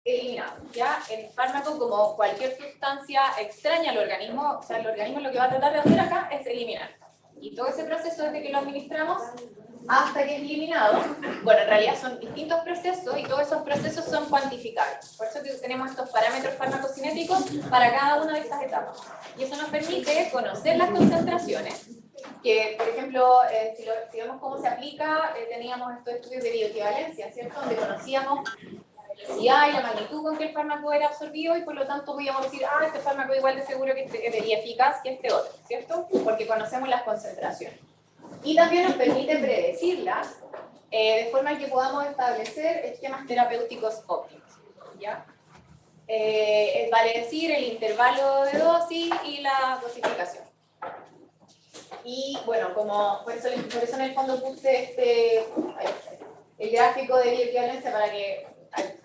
eliminado, ¿ya? El fármaco, como cualquier sustancia extraña al organismo, o sea, el organismo lo que va a tratar de hacer acá es eliminar. Y todo ese proceso desde que lo administramos hasta que es eliminado, bueno, en realidad son distintos procesos y todos esos procesos son cuantificables. Por eso que tenemos estos parámetros farmacocinéticos para cada una de estas etapas. Y eso nos permite conocer las concentraciones, que, por ejemplo, si vemos cómo se aplica, teníamos estos estudios de bioequivalencia, ¿cierto? Donde conocíamos la velocidad y la magnitud con que el fármaco era absorbido y por lo tanto podíamos decir, este fármaco igual de seguro que y eficaz que este otro, ¿cierto? Porque conocemos las concentraciones. Y también nos permite predecirlas de forma que podamos establecer esquemas terapéuticos óptimos, ¿ya? Vale decir, el intervalo de dosis y la dosificación. Y bueno, por eso en el fondo puse el gráfico de bioequivalencia para que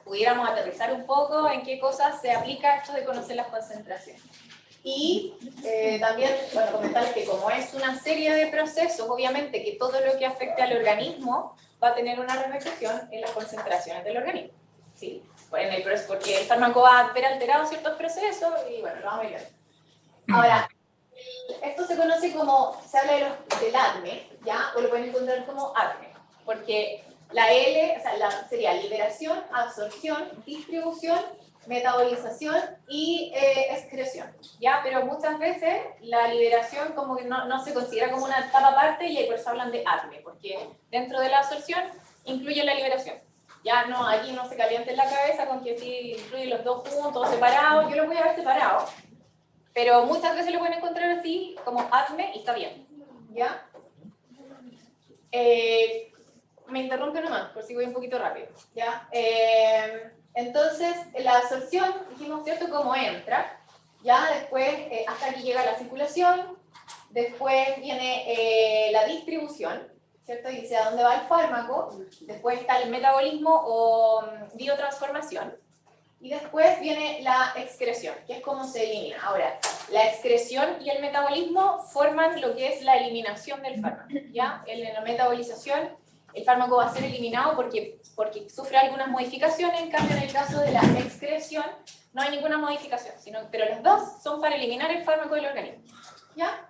pudiéramos aterrizar un poco en qué cosas se aplica esto de conocer las concentraciones. Y también, bueno, comentarles que como es una serie de procesos, obviamente que todo lo que afecte al organismo va a tener una repercusión en las concentraciones del organismo, ¿sí? Porque el fármaco va a ver alterados ciertos procesos y bueno, lo vamos a ver. Ahora, esto se conoce como, se habla del ADME, ¿ya? O lo pueden encontrar como ADME, porque la L, o sea, sería liberación, absorción, distribución, metabolización y excreción, ¿ya? Pero muchas veces la liberación como que no se considera como una etapa aparte y por eso hablan de ADME, porque dentro de la absorción incluye la liberación. Ya no, aquí no se caliente la cabeza con que sí incluye los dos juntos, separados, yo los voy a ver separados, pero muchas veces lo pueden encontrar así como ADME y está bien, ¿ya? Me interrumpe nomás, por si voy un poquito rápido, ¿ya? Entonces, la absorción, dijimos, ¿cierto?, cómo entra, ya después, hasta que llega la circulación, después viene la distribución, ¿cierto?, y dice a dónde va el fármaco, después está el metabolismo o biotransformación, y después viene la excreción, que es cómo se elimina. Ahora, la excreción y el metabolismo forman lo que es la eliminación del fármaco, ¿ya? En la metabolización, el fármaco va a ser eliminado porque sufre algunas modificaciones, en cambio en el caso de la excreción no hay ninguna modificación, pero los dos son para eliminar el fármaco del organismo, ¿ya?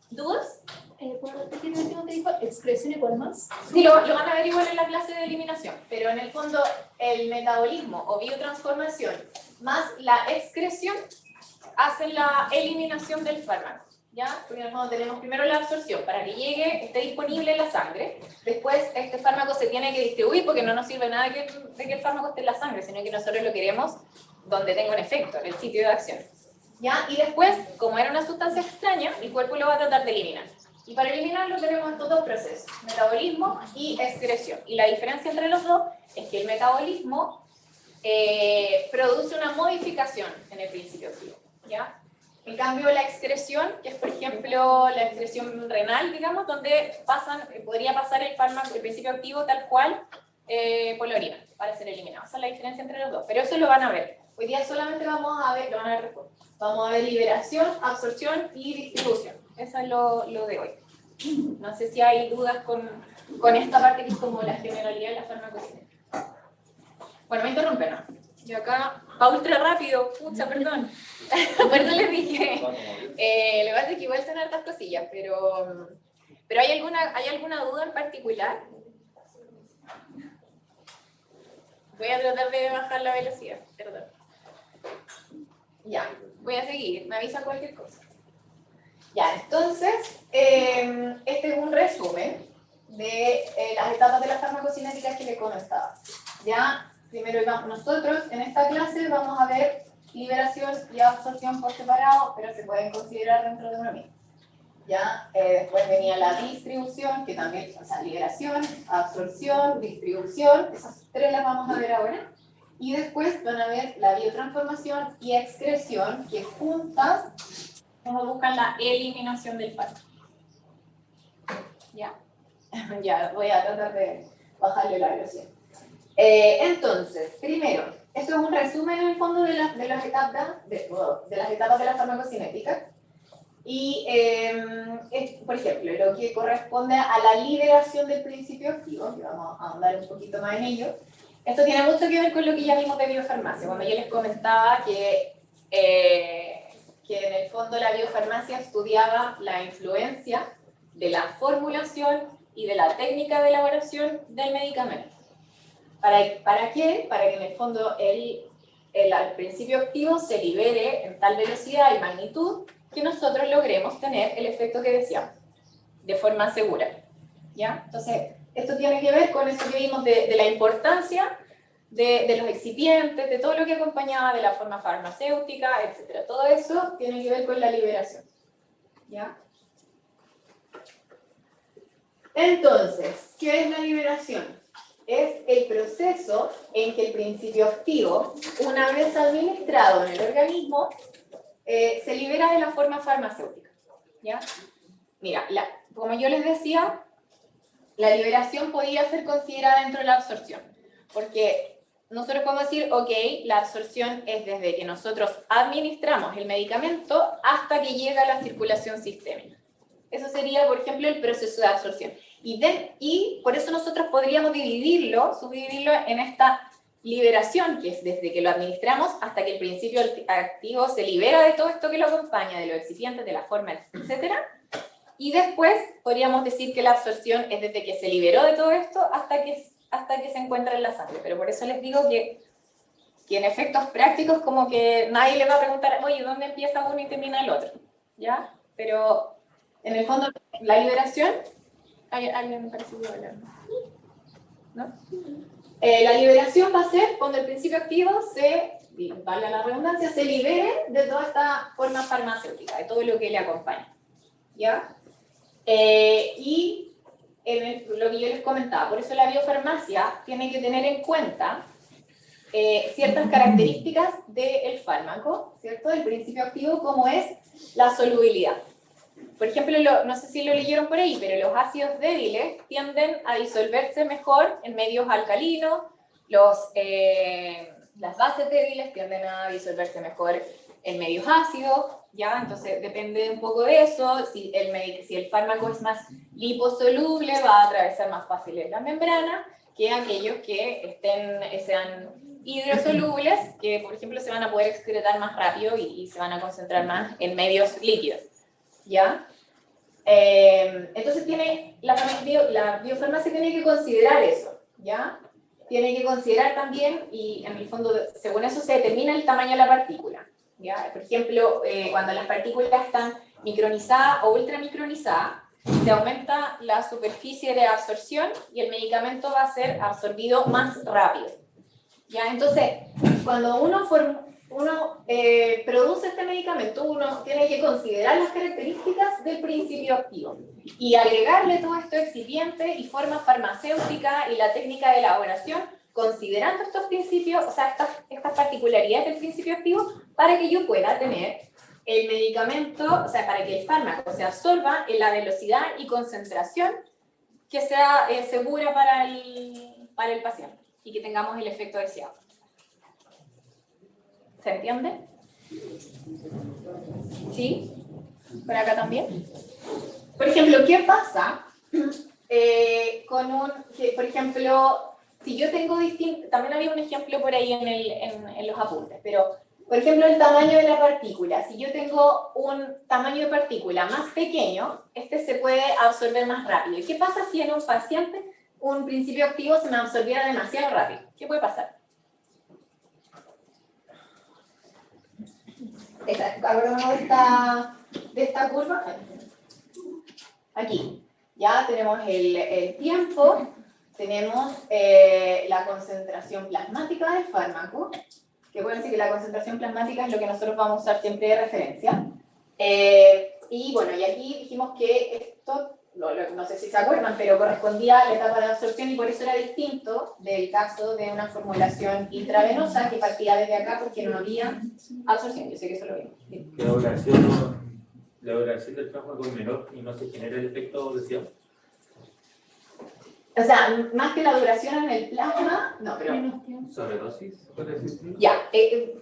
¿Dudas? ¿Puedo repetir el último que dijo? ¿Excreción y cuál más? Sí, lo van a ver igual en la clase de eliminación, pero en el fondo el metabolismo o biotransformación más la excreción hacen la eliminación del fármaco, ¿ya? Porque en el fondo tenemos primero la absorción para que llegue, esté disponible en la sangre, después este fármaco se tiene que distribuir porque no nos sirve nada de que el fármaco esté en la sangre, sino que nosotros lo queremos donde tenga un efecto, en el sitio de acción, ¿ya? Y después, como era una sustancia extraña, el cuerpo lo va a tratar de eliminar. Y para eliminarlo tenemos estos dos procesos, metabolismo y excreción. Y la diferencia entre los dos es que el metabolismo produce una modificación en el principio activo, ¿ya? En cambio, la excreción, que es por ejemplo la excreción renal, digamos, donde podría pasar el fármaco, el principio activo tal cual, por la orina, para ser eliminado. Esa es la diferencia entre los dos. Pero eso lo van a ver. Hoy día solamente vamos a ver, lo van a ver después. Vamos a ver liberación, absorción y distribución. Eso es lo de hoy. No sé si hay dudas con esta parte que es como la generalidad de la farmacocinética. Bueno, me interrumpen, ¿no? Yo acá, va ultra rápido, pucha, perdón. Perdón, les dije. Lo que pasa es que igual son hartas cosillas, pero ¿hay alguna duda en particular? Voy a tratar de bajar la velocidad, perdón. Ya, voy a seguir, me avisa cualquier cosa. Ya, entonces, este es un resumen de las etapas de la farmacocinética que les comentaba. Ya, primero nosotros en esta clase vamos a ver liberación y absorción por separado, pero se pueden considerar dentro de uno mismo. Ya, después venía la distribución, que también, o sea, liberación, absorción, distribución, esas tres las vamos a ver ahora. Y después van a ver la biotransformación y excreción, que juntas nos buscan la eliminación del fármaco. Ya, ya voy a tratar de bajarle la velocidad. Entonces, primero, esto es un resumen en el fondo de las etapas de la farmacocinética. Y, por ejemplo, lo que corresponde a la liberación del principio activo, que vamos a andar un poquito más en ello, Esto tiene mucho que ver con lo que ya vimos de biofarmacia, cuando yo les comentaba que en el fondo la biofarmacia estudiaba la influencia de la formulación y de la técnica de elaboración del medicamento. ¿Para qué? Para que en el fondo el principio activo se libere en tal velocidad y magnitud que nosotros logremos tener el efecto que deseamos, de forma segura. ¿Ya? Entonces, esto tiene que ver con eso que vimos de la importancia de los excipientes, de todo lo que acompañaba de la forma farmacéutica, etc. Todo eso tiene que ver con la liberación. ¿Ya? Entonces, ¿qué es la liberación? Es el proceso en que el principio activo, una vez administrado en el organismo, se libera de la forma farmacéutica. ¿Ya? Mira, como yo les decía, la liberación podía ser considerada dentro de la absorción, porque nosotros podemos decir, ok, la absorción es desde que nosotros administramos el medicamento hasta que llega a la circulación sistémica. Eso sería, por ejemplo, el proceso de absorción. Y por eso nosotros podríamos subdividirlo en esta liberación, que es desde que lo administramos hasta que el principio activo se libera de todo esto que lo acompaña, de los excipientes, de la forma, etc. Y después podríamos decir que la absorción es desde que se liberó de todo esto hasta que se encuentra en la sangre. Pero por eso les digo que en efectos prácticos como que nadie le va a preguntar, oye, ¿dónde empieza uno y termina el otro? ¿Ya? Pero en el fondo la liberación... ¿Alguien me parece que hablar? ¿No? La liberación va a ser cuando el principio activo valga la redundancia, se libere de toda esta forma farmacéutica, de todo lo que le acompaña. ¿Ya? Y lo que yo les comentaba, por eso la biofarmacia tiene que tener en cuenta ciertas características del fármaco, ¿cierto? Del principio activo, como es la solubilidad. Por ejemplo, no sé si lo leyeron por ahí, pero los ácidos débiles tienden a disolverse mejor en medios alcalinos, las bases débiles tienden a disolverse mejor en medios ácidos, ¿ya? Entonces depende un poco de eso. Si el fármaco es más liposoluble, va a atravesar más fácil la membrana que aquellos que sean hidrosolubles, que por ejemplo se van a poder excretar más rápido y se van a concentrar más en medios líquidos, ¿ya? Entonces la biofarmacia tiene que considerar eso, ¿ya? Tiene que considerar también, y en el fondo, según eso se determina el tamaño de la partícula, ¿ya? Por ejemplo, cuando las partículas están micronizadas o ultramicronizadas, se aumenta la superficie de absorción y el medicamento va a ser absorbido más rápido, ¿ya? Entonces, cuando uno produce este medicamento, uno tiene que considerar las características del principio activo y agregarle todo esto excipiente y forma farmacéutica y la técnica de elaboración, considerando estos principios, o sea, estas particularidades del principio activo, para que yo pueda tener el medicamento, o sea, para que el fármaco se absorba en la velocidad y concentración que sea segura para el paciente y que tengamos el efecto deseado. ¿Se entiende? ¿Sí? ¿Por acá también? Por ejemplo, ¿qué pasa por ejemplo, si yo tengo también había un ejemplo por ahí en los apuntes, pero, por ejemplo, el tamaño de la partícula. Si yo tengo un tamaño de partícula más pequeño, se puede absorber más rápido. ¿Y qué pasa si en un paciente un principio activo se me absorbiera demasiado rápido? ¿Qué puede pasar? Acordémonos de esta curva. Aquí, ya tenemos el tiempo, tenemos la concentración plasmática del fármaco, que pueden decir que la concentración plasmática es lo que nosotros vamos a usar siempre de referencia. Y bueno, y aquí dijimos que esto, no sé si se acuerdan, pero correspondía a la etapa de absorción y por eso era distinto del caso de una formulación intravenosa que partía desde acá porque no había absorción. Yo sé que eso lo vimos. La duración del fármaco es menor y no se genera el efecto deseado. O sea, más que la duración en el plasma, no, pero... ¿Sobredosis? ¿Puede decir? Ya,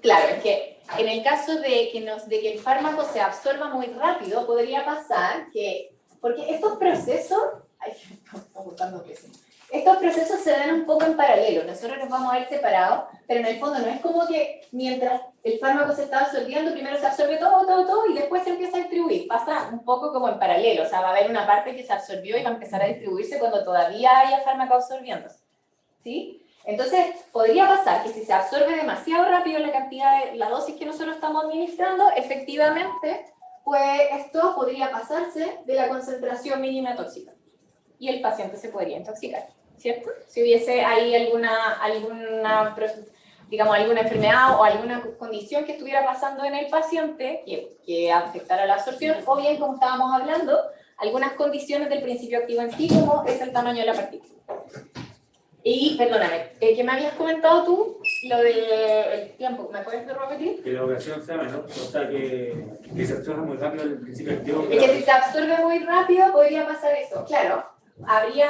claro, es que en el caso de que el fármaco se absorba muy rápido, podría pasar que... Porque estos procesos... Ay, estamos buscando que sí. estos procesos se dan un poco en paralelo, nosotros nos vamos a ver separados, pero en el fondo no es como que mientras el fármaco se está absorbiendo, primero se absorbe todo y después se empieza a distribuir, pasa un poco como en paralelo, o sea, va a haber una parte que se absorbió y va a empezar a distribuirse cuando todavía haya fármaco absorbiéndose, ¿sí? Entonces, podría pasar que si se absorbe demasiado rápido la cantidad de la dosis que nosotros estamos administrando, efectivamente, pues esto podría pasarse de la concentración mínima tóxica y el paciente se podría intoxicar, ¿cierto? Si hubiese ahí digamos, alguna enfermedad o alguna condición que estuviera pasando en el paciente que afectara la absorción, o bien, como estábamos hablando, algunas condiciones del principio activo en sí, como es el tamaño de la partícula. Y, perdóname, ¿qué me habías comentado tú? Lo del tiempo, ¿me puedes repetir? Que la duración sea menor, o sea, que se absorba muy rápido el principio activo. Y que si se absorbe muy rápido podría pasar eso, claro. Habría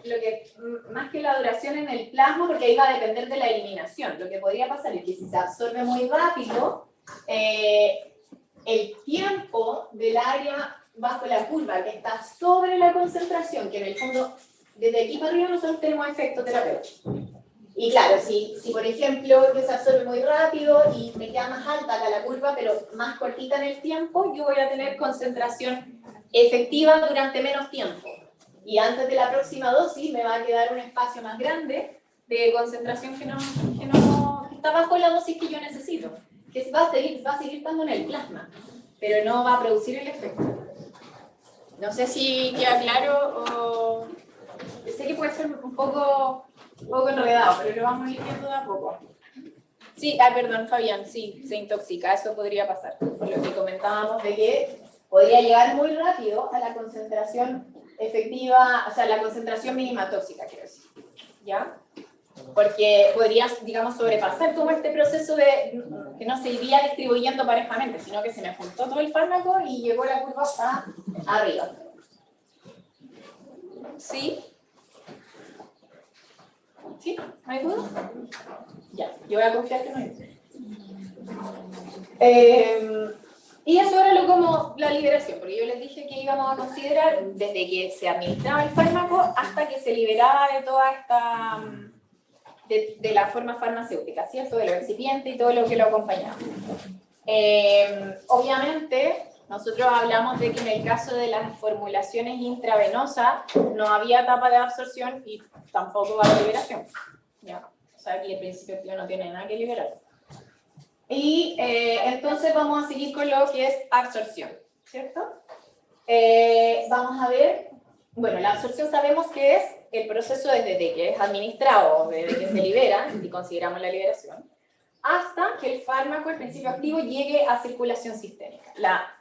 lo que, más que la duración en el plasma, porque ahí va a depender de la eliminación. Lo que podría pasar es que si se absorbe muy rápido, el tiempo del área bajo la curva que está sobre la concentración, que en el fondo, desde aquí para arriba nosotros tenemos efecto terapéutico. Y claro, si por ejemplo yo se absorbe muy rápido y me queda más alta acá la curva, pero más cortita en el tiempo, yo voy a tener concentración efectiva durante menos tiempo. Y antes de la próxima dosis me va a quedar un espacio más grande de concentración que está bajo la dosis que yo necesito, que va a seguir estando en el plasma, pero no va a producir el efecto. No sé si queda claro o... Sé que puede ser un poco enredado, pero lo vamos a ir viendo de a poco. Sí, perdón, Fabián, sí, se intoxica, eso podría pasar. Por lo que comentábamos de que podría llegar muy rápido a la concentración efectiva, o sea, la concentración mínima tóxica, quiero decir, ¿ya? Porque podrías, digamos, sobrepasar todo este proceso de que no se iría distribuyendo parejamente, sino que se me juntó todo el fármaco y llegó la curva hasta arriba. ¿Sí? ¿Sí? ¿No hay duda? Ya, yo voy a confiar que no hay duda. Y eso era como la liberación, porque yo les dije que íbamos a considerar desde que se administraba el fármaco hasta que se liberaba de toda esta, de la forma farmacéutica, ¿cierto? De los excipientes y todo lo que lo acompañaba. Obviamente, nosotros hablamos de que en el caso de las formulaciones intravenosas no había etapa de absorción y tampoco va a liberación. ¿Ya? O sea, aquí el principio activo no tiene nada que liberar. Y entonces vamos a seguir con lo que es absorción, ¿cierto? Vamos a ver, bueno, la absorción sabemos que es el proceso desde que es administrado, desde que se libera, si consideramos la liberación, hasta que el fármaco, el principio activo, llegue a circulación sistémica. La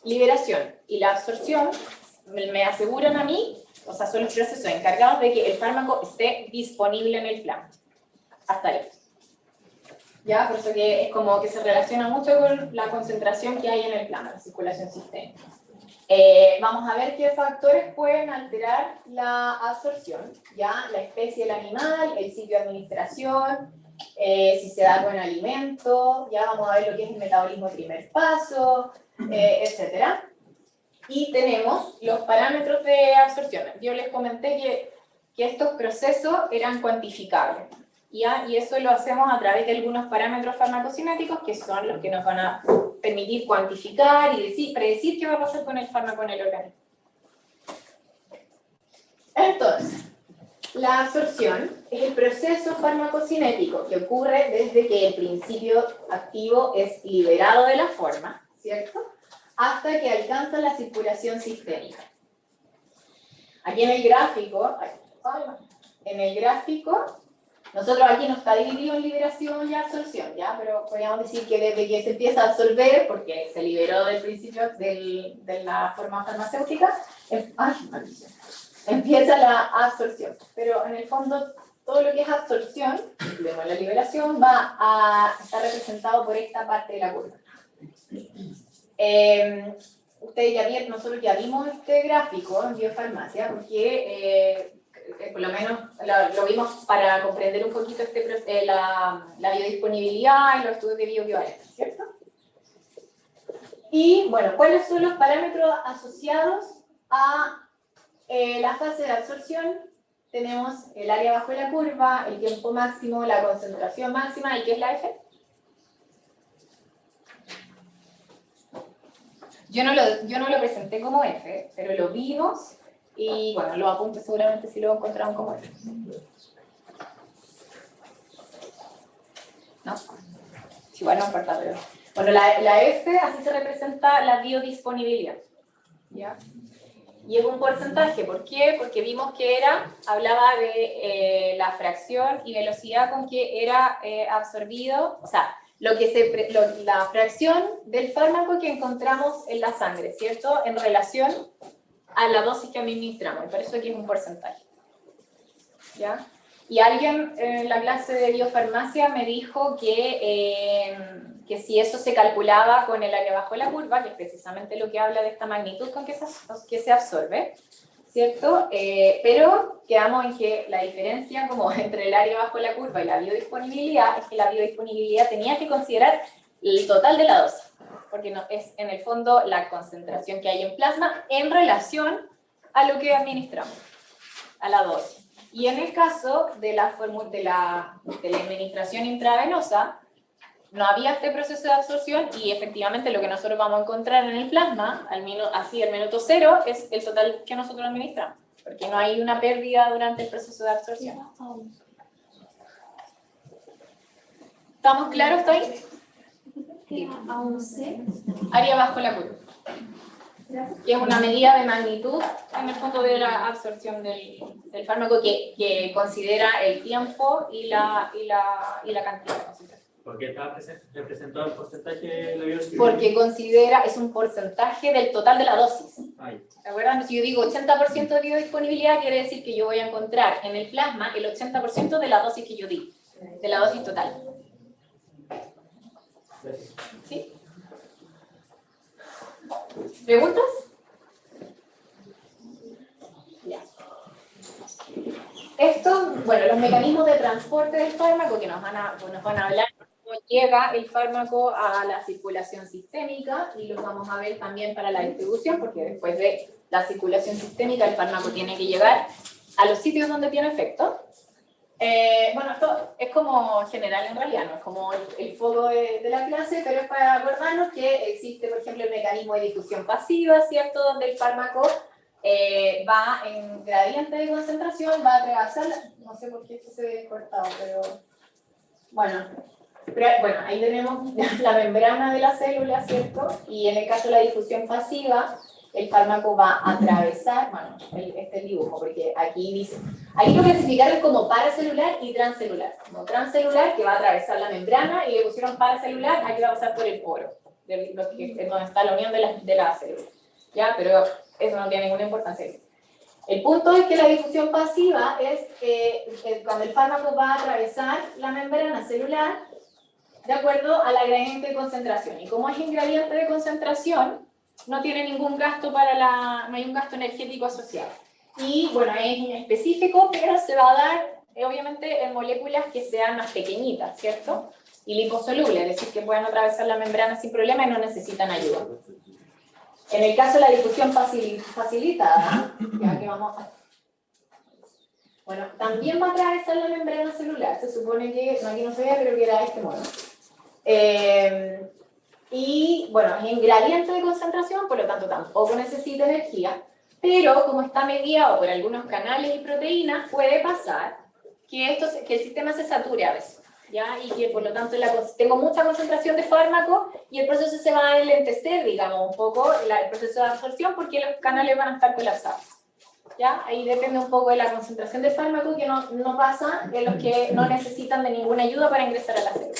liberación y la absorción me aseguran a mí, o sea, son los procesos encargados de que el fármaco esté disponible en el plasma. Hasta ahí. ¿Ya? Por eso que es como que se relaciona mucho con la concentración que hay en el plasma, la circulación sistémica. Vamos a ver qué factores pueden alterar la absorción, ¿ya? La especie del animal, el sitio de administración, si se da con alimento, ya vamos a ver lo que es el metabolismo de primer paso, etc. Y tenemos los parámetros de absorción. Yo les comenté que estos procesos eran cuantificables, ¿ya? Y eso lo hacemos a través de algunos parámetros farmacocinéticos que son los que nos van a permitir cuantificar y predecir qué va a pasar con el fármaco en el organismo. Entonces, la absorción es el proceso farmacocinético que ocurre desde que el principio activo es liberado de la forma, ¿cierto? Hasta que alcanza la circulación sistémica. Aquí en el gráfico, nosotros aquí no está dividido en liberación y absorción, ¿ya? Pero podríamos decir que desde que se empieza a absorber, porque se liberó del principio de la forma farmacéutica, empieza la absorción. Pero en el fondo, todo lo que es absorción, vemos la liberación, va a estar representado por esta parte de la curva. Ustedes ya vieron, nosotros ya vimos este gráfico en biofarmacia, porque por lo menos lo vimos para comprender un poquito la biodisponibilidad y los estudios de biovalencia, ¿cierto? Y bueno, ¿cuáles son los parámetros asociados a la fase de absorción tenemos el área bajo la curva, el tiempo máximo, la concentración máxima, ¿y qué es la F? Yo no lo presenté como F, pero lo vimos y bueno, los apuntes seguramente sí lo encontraron como F. ¿No? Igual no importa, pero... Bueno, la F, así se representa la biodisponibilidad. ¿Ya? Y es un porcentaje, ¿por qué? Porque vimos que hablaba de la fracción y velocidad con que era absorbido, o sea, la fracción del fármaco que encontramos en la sangre, ¿cierto? En relación a la dosis que administramos, y por eso aquí es un porcentaje. ¿Ya? Y alguien en la clase de biofarmacia me dijo que si eso se calculaba con el área bajo la curva, que es precisamente lo que habla de esta magnitud con que se absorbe, ¿cierto? Pero quedamos en que la diferencia como entre el área bajo la curva y la biodisponibilidad es que la biodisponibilidad tenía que considerar el total de la dosis, porque no, es en el fondo la concentración que hay en plasma en relación a lo que administramos, a la dosis. Y en el caso de la administración intravenosa, no había este proceso de absorción y efectivamente lo que nosotros vamos a encontrar en el plasma, al minuto 0, es el total que nosotros administramos, porque no hay una pérdida durante el proceso de absorción. ¿Estamos claros hasta ahí? Área bajo la curva, que es una medida de magnitud en el fondo de la absorción del fármaco que considera el tiempo y la cantidad de concentración. ¿Por qué estaba representado el porcentaje de la biodisponibilidad? Porque es un porcentaje del total de la dosis. Ay. ¿De acuerdo? Si yo digo 80% de biodisponibilidad, quiere decir que yo voy a encontrar en el plasma el 80% de la dosis que yo di, de la dosis total. Gracias. ¿Sí? ¿Preguntas? Ya. Esto, bueno, los mecanismos de transporte del fármaco que nos van a hablar cómo llega el fármaco a la circulación sistémica y los vamos a ver también para la distribución, porque después de la circulación sistémica el fármaco tiene que llegar a los sitios donde tiene efecto. Bueno, esto es como general en realidad, no es como el foco de la clase, pero es para acordarnos que existe, por ejemplo, el mecanismo de difusión pasiva, ¿cierto? Donde el fármaco va en gradiente de concentración, va a atravesar, no sé por qué esto se ve cortado, pero bueno, ahí tenemos la membrana de la célula, ¿cierto? Y en el caso de la difusión pasiva, el fármaco va a atravesar, bueno, este es el dibujo, porque aquí dice, aquí lo clasificaron como paracelular y transcelular. Como transcelular, que va a atravesar la membrana, y le pusieron paracelular, aquí va a pasar por el poro, donde está la unión de la célula. ¿Ya? Pero eso no tiene ninguna importancia. El punto es que la difusión pasiva es cuando el fármaco va a atravesar la membrana celular de acuerdo a la gradiente de concentración. Y como es en gradiente de concentración, no tiene ningún gasto no hay un gasto energético asociado. Y bueno, es específico, pero se va a dar obviamente en moléculas que sean más pequeñitas, ¿cierto? Y liposolubles, es decir, que pueden atravesar la membrana sin problema y no necesitan ayuda. En el caso de la difusión facilitada, ya que vamos a... Bueno, también va a atravesar la membrana celular, se supone que, aquí no se ve, pero que era este modo. Y bueno, es en gradiente de concentración, por lo tanto tampoco necesita energía, pero como está mediado por algunos canales y proteínas, puede pasar que el sistema se sature a veces, ¿ya? Y que por lo tanto tengo mucha concentración de fármaco y el proceso se va a enlentecer, digamos, un poco el proceso de absorción porque los canales van a estar colapsados, ¿ya? Ahí depende un poco de la concentración de fármaco que no pasa en los que no necesitan de ninguna ayuda para ingresar a la célula.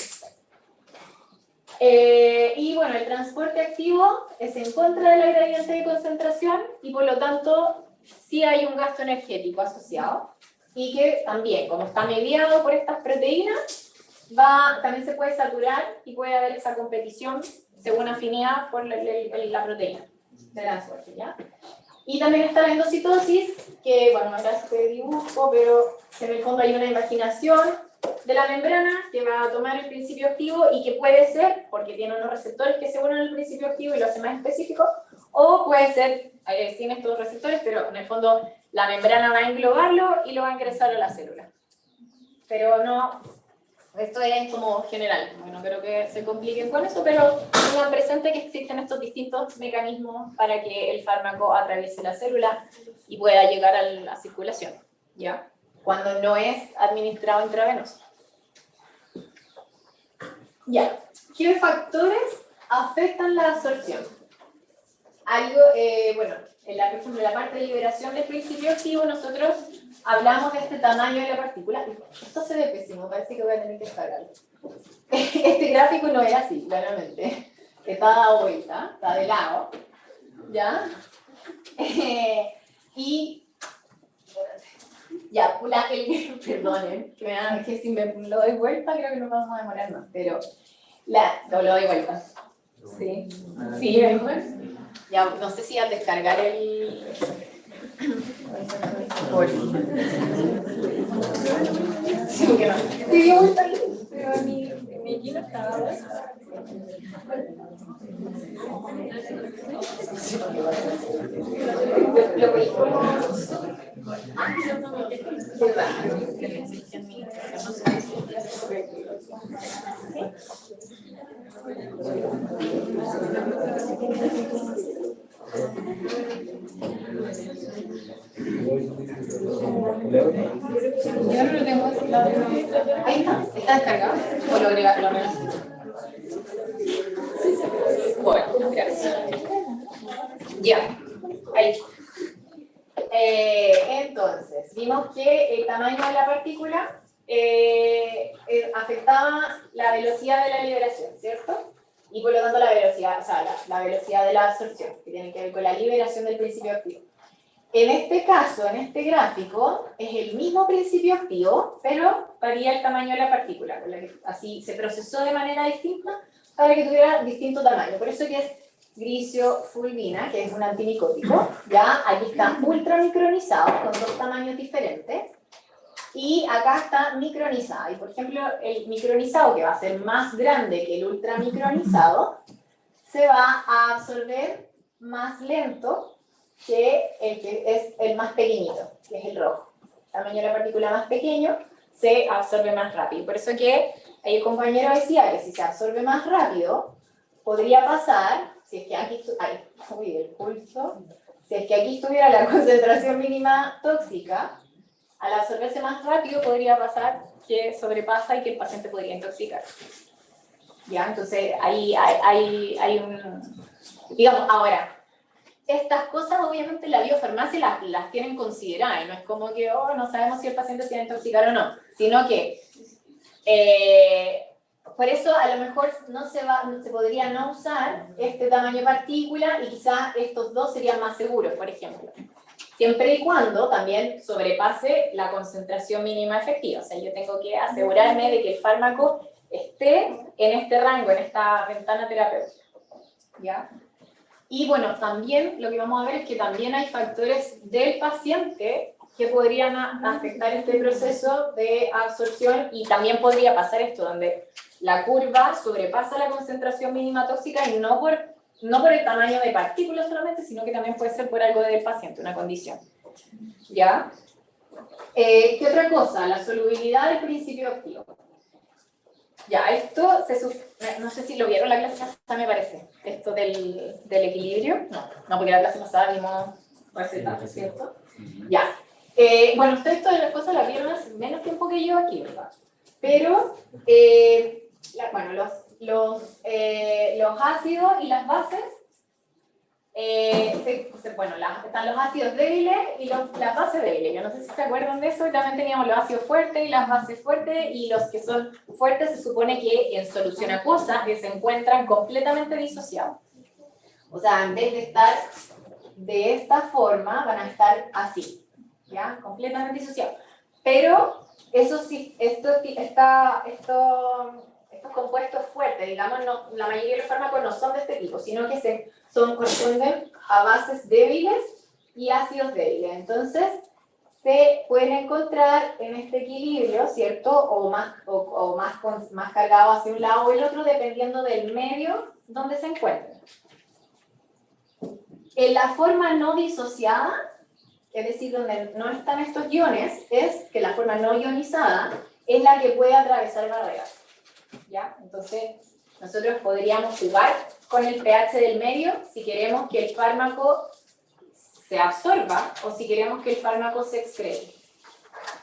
Y bueno, el transporte activo es en contra de la gradiente de concentración y por lo tanto sí hay un gasto energético asociado y que también, como está mediado por estas proteínas, también se puede saturar y puede haber esa competición según afinidad por la proteína de transporte, ¿ya? Y también está la endocitosis, que bueno, acá se dibujo, pero en el fondo hay una invaginación de la membrana que va a tomar el principio activo y que puede ser, porque tiene unos receptores que se unen al principio activo y lo hace más específico, o puede ser sin estos receptores, pero en el fondo la membrana va a englobarlo y lo va a ingresar a la célula. Pero no, esto es como general, no creo que se compliquen con eso, pero tengan presente que existen estos distintos mecanismos para que el fármaco atraviese la célula y pueda llegar a la circulación, ¿ya? Cuando no es administrado intravenoso. Ya, ¿qué factores afectan la absorción? Algo, bueno, por ejemplo, en la parte de liberación del principio activo, nosotros hablamos de este tamaño de la partícula. Esto se ve pésimo, parece que voy a tener que descargarlo. Este gráfico no era así, claramente. Está dado vuelta, está de lado, ¿ya? Y, ya, perdonen, que si me lo doy vuelta creo que no vamos a demorar más, pero no lo doy vuelta. Sí, sí, ¿verdad? Ya, no sé si al descargar el... Sí, que no. Sí, yo vuelta ahí, pero mi equipo estaba... Lo voy yo no lo tengo así. Ahí está descargado. ¿O lo agregas? Bueno, gracias. Ya, ahí. Entonces, vimos que el tamaño de la partícula afectaba la velocidad de la liberación, ¿cierto? Y por lo tanto la velocidad, o sea, la velocidad de la absorción, que tiene que ver con la liberación del principio activo. En este caso, en este gráfico, es el mismo principio activo, pero varía el tamaño de la partícula, con la que así se procesó de manera distinta para que tuviera distinto tamaño. Por eso que es grisio-fulmina, que es un antimicótico, ya aquí está ultramicronizado, con dos tamaños diferentes, y acá está micronizado. Y por ejemplo, el micronizado, que va a ser más grande que el ultramicronizado, se va a absorber más lento que es el más pequeñito, que es el rojo. El tamaño de la partícula más pequeño se absorbe más rápido. Por eso que ahí el compañero decía que si se absorbe más rápido, podría pasar, si es que aquí, el pulso, si es que aquí estuviera la concentración mínima tóxica, al absorberse más rápido podría pasar que sobrepasa y que el paciente podría intoxicar. ¿Ya? Entonces ahí hay un... Digamos, ahora, estas cosas obviamente la biofarmacia las tienen consideradas, no es como que no sabemos si el paciente se va a intoxicar o no, sino que por eso a lo mejor se podría no usar este tamaño de partícula y quizás estos dos serían más seguros, por ejemplo. Siempre y cuando también sobrepase la concentración mínima efectiva. O sea, yo tengo que asegurarme de que el fármaco esté en este rango, en esta ventana terapéutica. ¿Ya? Y bueno, también lo que vamos a ver es que también hay factores del paciente que podrían afectar este proceso de absorción y también podría pasar esto, donde la curva sobrepasa la concentración mínima tóxica y no por el tamaño de partículas solamente, sino que también puede ser por algo del paciente, una condición. ¿Ya? ¿Qué otra cosa? La solubilidad del principio activo. Ya, esto, no sé si lo vieron la clase pasada, me parece, esto del equilibrio. No, porque la clase pasada vimos recetas, ¿cierto? Ya. Bueno, ustedes todas las cosas las vieron hace menos tiempo que yo aquí, ¿verdad? Pero, bueno, los ácidos y las bases, están los ácidos débiles y las bases débiles. Yo no sé si se acuerdan de eso, y también teníamos los ácidos fuertes y las bases fuertes, y los que son fuertes se supone que en solución acuosa que se encuentran completamente disociados. O sea, en vez de estar de esta forma, van a estar así, ¿ya? Completamente disociados. Pero, eso sí, estos compuestos fuertes, digamos, la mayoría de los fármacos no son de este tipo, sino que corresponden a bases débiles y ácidos débiles. Entonces, se pueden encontrar en este equilibrio, ¿cierto? O más cargado hacia un lado o el otro, dependiendo del medio donde se encuentren. En la forma no disociada, es decir, donde no están estos iones, es que la forma no ionizada es la que puede atravesar barreras. ¿Ya? Entonces, nosotros podríamos jugar con el pH del medio si queremos que el fármaco se absorba o si queremos que el fármaco se excrete.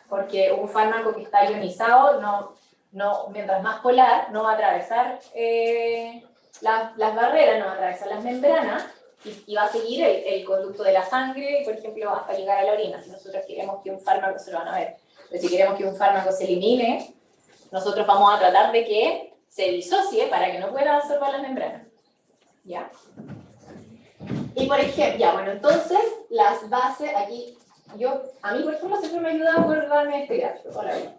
Porque un fármaco que está ionizado, mientras más polar, no va a atravesar las barreras, no va a atravesar las membranas y va a seguir el conducto de la sangre, por ejemplo, hasta llegar a la orina. Si nosotros queremos que un fármaco, se lo van a ver, pero si queremos que un fármaco se elimine, nosotros vamos a tratar de que se disocie para que no pueda absorber las membranas. ¿Ya? Y por ejemplo, ya, bueno, entonces, las bases, aquí, a mí, por ejemplo, siempre me ayuda a acordarme este gráfico. Ahora bien,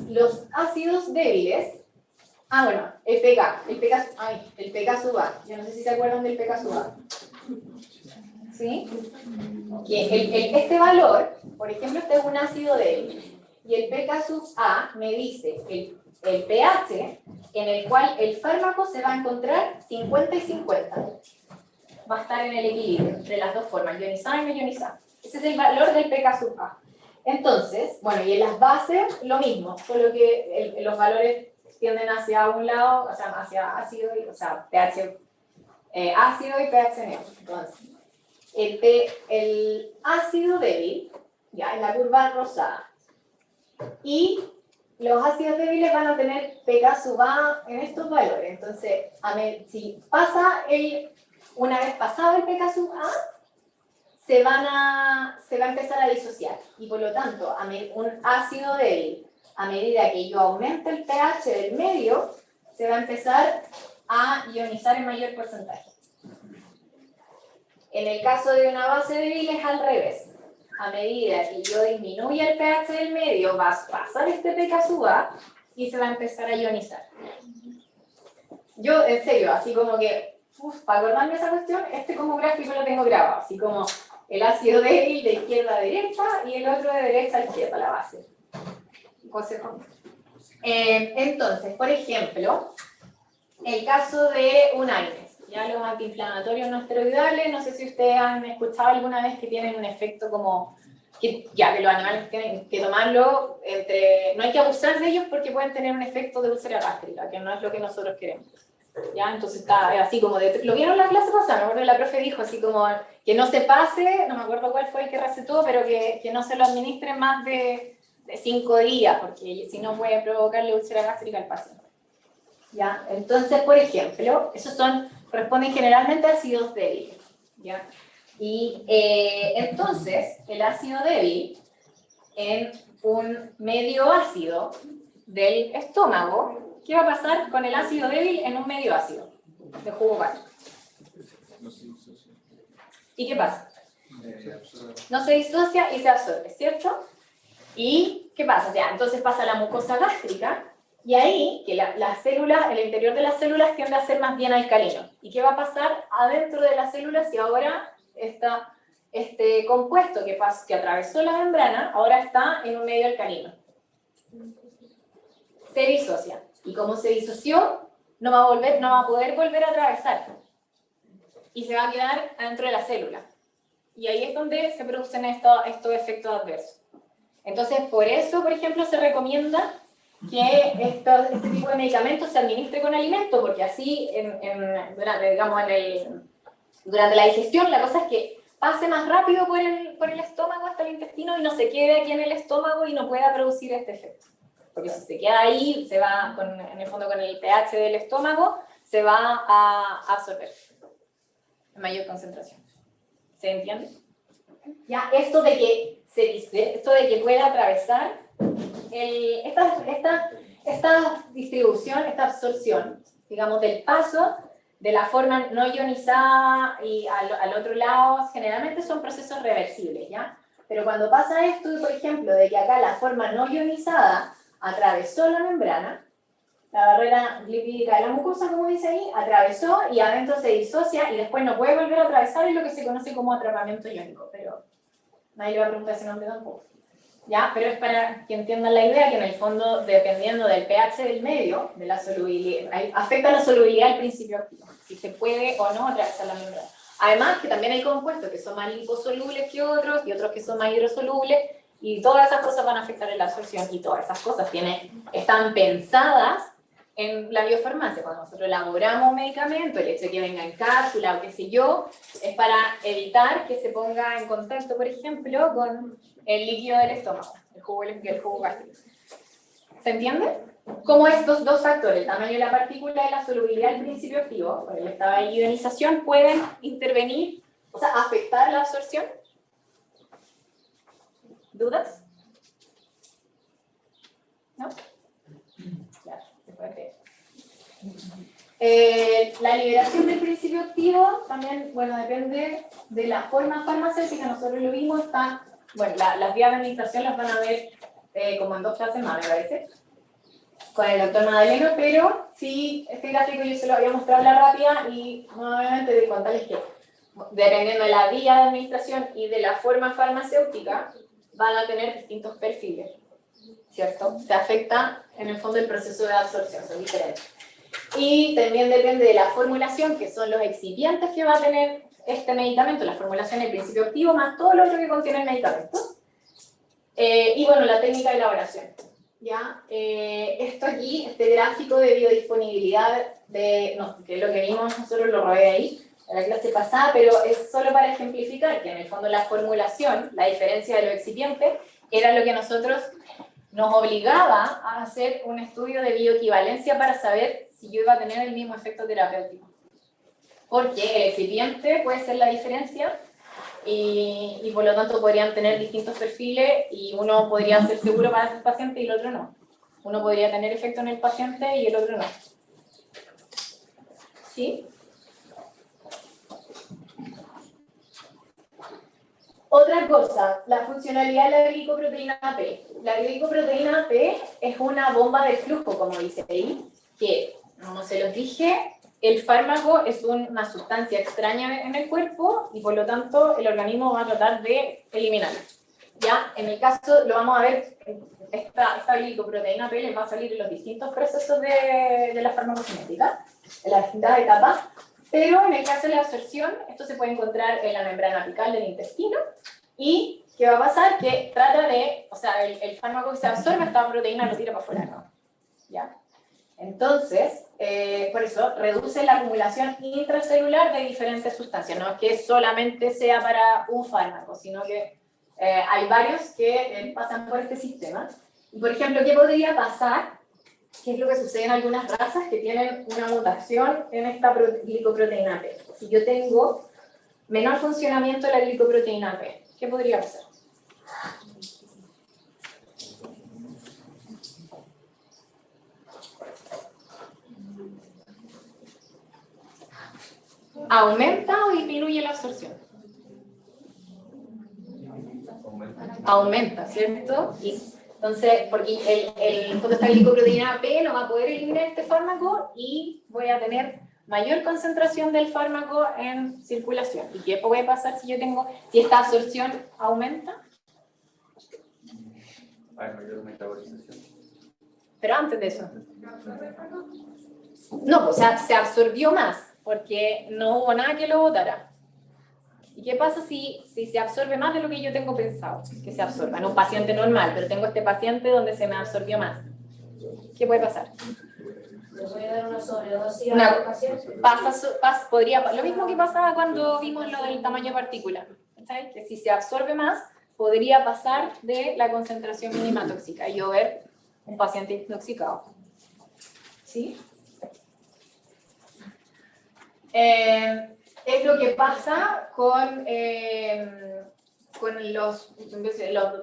los ácidos débiles, bueno, el pK sub A, yo no sé si se acuerdan del pK sub A. ¿Sí? Que este valor, por ejemplo, este es un ácido débil, y el pK sub A me dice el pH en el cual el fármaco se va a encontrar 50 y 50. Va a estar en el equilibrio entre las dos formas, ionizada y no ionizada. Ese es el valor del pK sub A. Entonces, bueno, y en las bases lo mismo, solo que los valores tienden hacia un lado, o sea, hacia ácido, pH ácido y pH neutro. Entonces, el ácido débil, ya en la curva rosada, y los ácidos débiles van a tener pK sub A en estos valores. Entonces, si pasa una vez pasado el pK sub A, se va a empezar a disociar. Y por lo tanto, un ácido débil, a medida que yo aumente el pH del medio, se va a empezar a ionizar en mayor porcentaje. En el caso de una base débil es al revés. A medida que yo disminuya el pH del medio, va a pasar este pK sub A y se va a empezar a ionizar. Yo, en serio, así como que, para acordarme esa cuestión, como gráfico lo tengo grabado, así como el ácido débil de izquierda a derecha y el otro de derecha a izquierda, la base. Entonces, por ejemplo, el caso de un AINES, ya los antiinflamatorios no esteroidales, no sé si ustedes han escuchado alguna vez que tienen un efecto como, que los animales tienen que tomarlo, no hay que abusar de ellos porque pueden tener un efecto de úlcera gástrica, que no es lo que nosotros queremos. ¿Ya? Entonces está así como, lo vieron en la clase pasada, me acuerdo que la profe dijo así como, que no se pase, no me acuerdo cuál fue el que recetó, pero que no se lo administren más de 5 días, porque si no puede provocarle úlcera gástrica al paciente. ¿Ya? Entonces, por ejemplo, esos corresponden generalmente a ácidos débiles. ¿Ya? Y entonces, el ácido débil en un medio ácido del estómago, ¿qué va a pasar con el ácido débil en un medio ácido de jugo gástrico? ¿Y qué pasa? No se disocia y se absorbe, ¿cierto? ¿Y qué pasa? Ya, entonces pasa a la mucosa gástrica y ahí que las células, el interior de las células tiende a ser más bien alcalino. ¿Y qué va a pasar adentro de las células si ahora este compuesto que atravesó la membrana ahora está en un medio alcalino? Se disocia. Y como se disoció, no va a poder volver a atravesar. Y se va a quedar adentro de la célula. Y ahí es donde se producen estos efectos adversos. Entonces, por eso, por ejemplo, se recomienda que este tipo de medicamentos se administre con alimento, porque así, durante la digestión, la cosa es que pase más rápido por el estómago hasta el intestino y no se quede aquí en el estómago y no pueda producir este efecto. Porque si se queda ahí, se va, en el fondo con el pH del estómago, se va a absorber en mayor concentración. ¿Se entiende? Ya, esto de que pueda atravesar esta distribución, esta absorción, digamos, del paso de la forma no ionizada y al otro lado, generalmente son procesos reversibles, ¿ya? Pero cuando pasa esto, por ejemplo, de que acá la forma no ionizada atravesó la membrana, la barrera lipídica de la mucosa, como dice ahí, atravesó y adentro se disocia y después no puede volver a atravesar, es lo que se conoce como atrapamiento iónico, pero nadie le va a preguntar ese nombre tampoco. ¿Ya? Pero es para que entiendan la idea que en el fondo, dependiendo del pH del medio, de la solubilidad, afecta la solubilidad del principio activo, si se puede o no atravesar la membrana. Además que también hay compuestos que son más liposolubles que otros y otros que son más hidrosolubles, y todas esas cosas van a afectar en la absorción, y todas esas cosas están pensadas en la biofarmacia. Cuando nosotros elaboramos un medicamento, el hecho de que venga en cápsula o qué sé yo, es para evitar que se ponga en contacto, por ejemplo, con el líquido del estómago, el jugo gástrico. ¿Se entiende? Cómo estos dos factores, el tamaño de la partícula y la solubilidad del principio activo, por el estado de ionización, pueden intervenir, o sea, afectar la absorción. ¿Dudas? ¿No? Claro, se puede creer. La liberación del principio activo también, bueno, depende de la forma farmacéutica. Nosotros lo vimos, bueno, las vías de administración las van a ver como en 2 clases más, me parece, con el doctor Madaleno, pero sí, este gráfico yo se lo había mostrado en la rápida y nuevamente de contarles que dependiendo de la vía de administración y de la forma farmacéutica, van a tener distintos perfiles, ¿cierto? Se afecta en el fondo el proceso de absorción, son diferentes. Y también depende de la formulación, que son los excipientes que va a tener este medicamento, la formulación del principio activo, más todo lo otro que contiene el medicamento. Y bueno, la técnica de elaboración. ¿Ya? Esto aquí, este gráfico de biodisponibilidad, que es lo que vimos, nosotros lo robé ahí, en la clase pasada, pero es solo para ejemplificar que en el fondo la formulación, la diferencia de los excipientes, era lo que nosotros nos obligaba a hacer un estudio de bioequivalencia para saber si yo iba a tener el mismo efecto terapéutico. Porque el excipiente puede ser la diferencia y por lo tanto podrían tener distintos perfiles y uno podría ser seguro para el paciente y el otro no. Uno podría tener efecto en el paciente y el otro no. ¿Sí? Otra cosa, la funcionalidad de la glicoproteína P. La glicoproteína P es una bomba de flujo, como dice ahí, que, como se los dije, el fármaco es una sustancia extraña en el cuerpo y por lo tanto el organismo va a tratar de eliminarla. Ya, en el caso, lo vamos a ver, esta glicoproteína P les va a salir en los distintos procesos de la farmacocinética, en las distintas etapas. Pero en el caso de la absorción, esto se puede encontrar en la membrana apical del intestino. ¿Y qué va a pasar? Que trata de, o sea, el fármaco que se absorbe, esta proteína lo tira para afuera, ¿no? ¿Ya? Entonces, por eso, reduce la acumulación intracelular de diferentes sustancias. No es que solamente sea para un fármaco, sino que hay varios que pasan por este sistema. Y, por ejemplo, ¿qué podría pasar? ¿Qué es lo que sucede en algunas razas que tienen una mutación en esta glicoproteína P? Si yo tengo menor funcionamiento de la glicoproteína P, ¿qué podría pasar? ¿Aumenta o disminuye la absorción? Aumenta, ¿cierto? Y entonces, porque esta glicoproteína P no va a poder eliminar este fármaco y voy a tener mayor concentración del fármaco en circulación. ¿Y qué puede pasar si esta absorción aumenta? Hay mayor metabolización. Pero antes de eso. No, o sea, se absorbió más, porque no hubo nada que lo botara. ¿Y qué pasa si se absorbe más de lo que yo tengo pensado que se absorba? En un paciente normal, pero tengo este paciente donde se me absorbió más. ¿Qué puede pasar? ¿Le voy a dar una sobredosis a Una- la paciente? Lo mismo que pasaba cuando vimos lo del tamaño de partícula. ¿Sabes? Que si se absorbe más, podría pasar de la concentración mínima tóxica y yo ver un paciente intoxicado. ¿Sí? Es lo que pasa con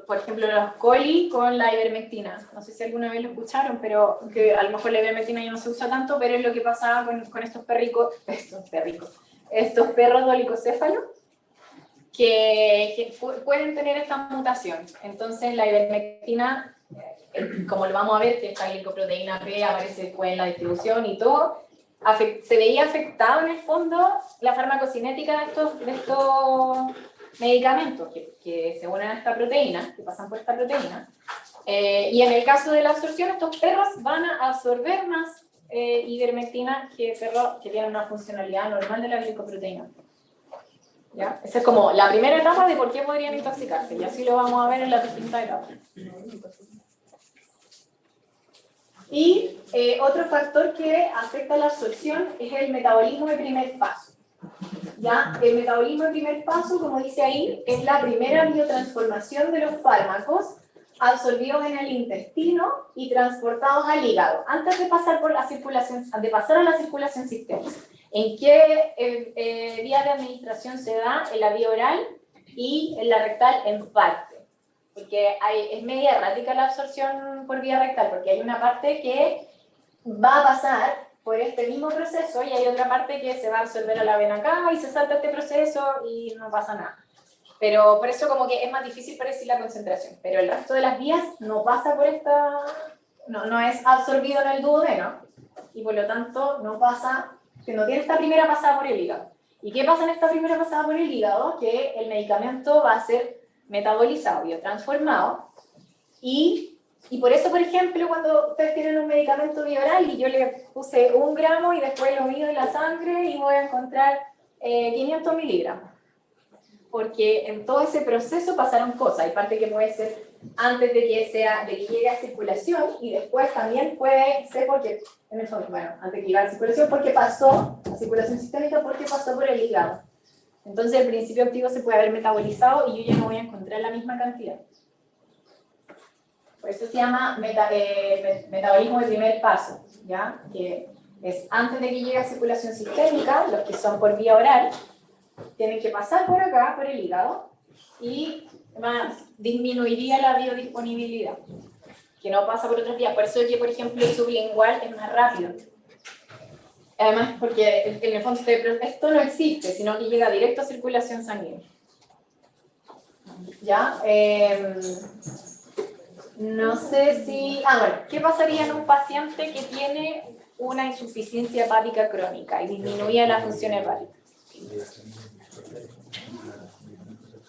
por ejemplo, los coli con la ivermectina. No sé si alguna vez lo escucharon, pero que a lo mejor la ivermectina ya no se usa tanto, pero es lo que pasaba con estos perros dolicocéfalos que pueden tener esta mutación. Entonces la ivermectina, como lo vamos a ver, que esta glicoproteína P aparece después en la distribución y todo, se veía afectado en el fondo la farmacocinética de estos medicamentos que se unen a esta proteína, que pasan por esta proteína. Y en el caso de la absorción, estos perros van a absorber más ivermectina que perros que tienen una funcionalidad normal de la glicoproteína. ¿Ya? Esa es como la primera etapa de por qué podrían intoxicarse, y así lo vamos a ver en la distintas etapas. Y otro factor que afecta la absorción es el metabolismo de primer paso. ¿Ya? El metabolismo de primer paso, como dice ahí, es la primera biotransformación de los fármacos absorbidos en el intestino y transportados al hígado, antes de pasar por la circulación, de pasar a la circulación sistémica. ¿En qué vía de administración se da? En la vía oral y en la rectal en parte. Porque es media errática la absorción por vía rectal, porque hay una parte que va a pasar por este mismo proceso y hay otra parte que se va a absorber a la vena acá y se salta este proceso y no pasa nada. Pero por eso como que es más difícil predecir la concentración. Pero el resto de las vías no pasa por esta... No es absorbido en el duodeno y por lo tanto no pasa, que no tiene esta primera pasada por el hígado. ¿Y qué pasa en esta primera pasada por el hígado? Que el medicamento va a ser metabolizado, biotransformado y por eso, por ejemplo, cuando ustedes tienen un medicamento bioral y yo le puse 1 gramo y después lo mido en la sangre y voy a encontrar 500 miligramos. Porque en todo ese proceso pasaron cosas. Hay parte que puede ser antes de que llegue a circulación y después también puede ser porque, en el fondo, bueno, antes de que llegue a circulación porque pasó, a circulación sistémica porque pasó por el hígado. Entonces el principio activo se puede haber metabolizado y yo ya no voy a encontrar la misma cantidad. Por eso se llama metabolismo de primer paso, ¿ya? Que es antes de que llegue a circulación sistémica, los que son por vía oral, tienen que pasar por acá, por el hígado, y disminuiría la biodisponibilidad, que no pasa por otras vías. Por eso es que, por ejemplo, el sublingual es más rápido. Además, porque en el fondo esto no existe, sino que llega directo a circulación sanguínea. ¿Ya? No sé si... bueno, ¿qué pasaría en un paciente que tiene una insuficiencia hepática crónica y disminuye la función hepática?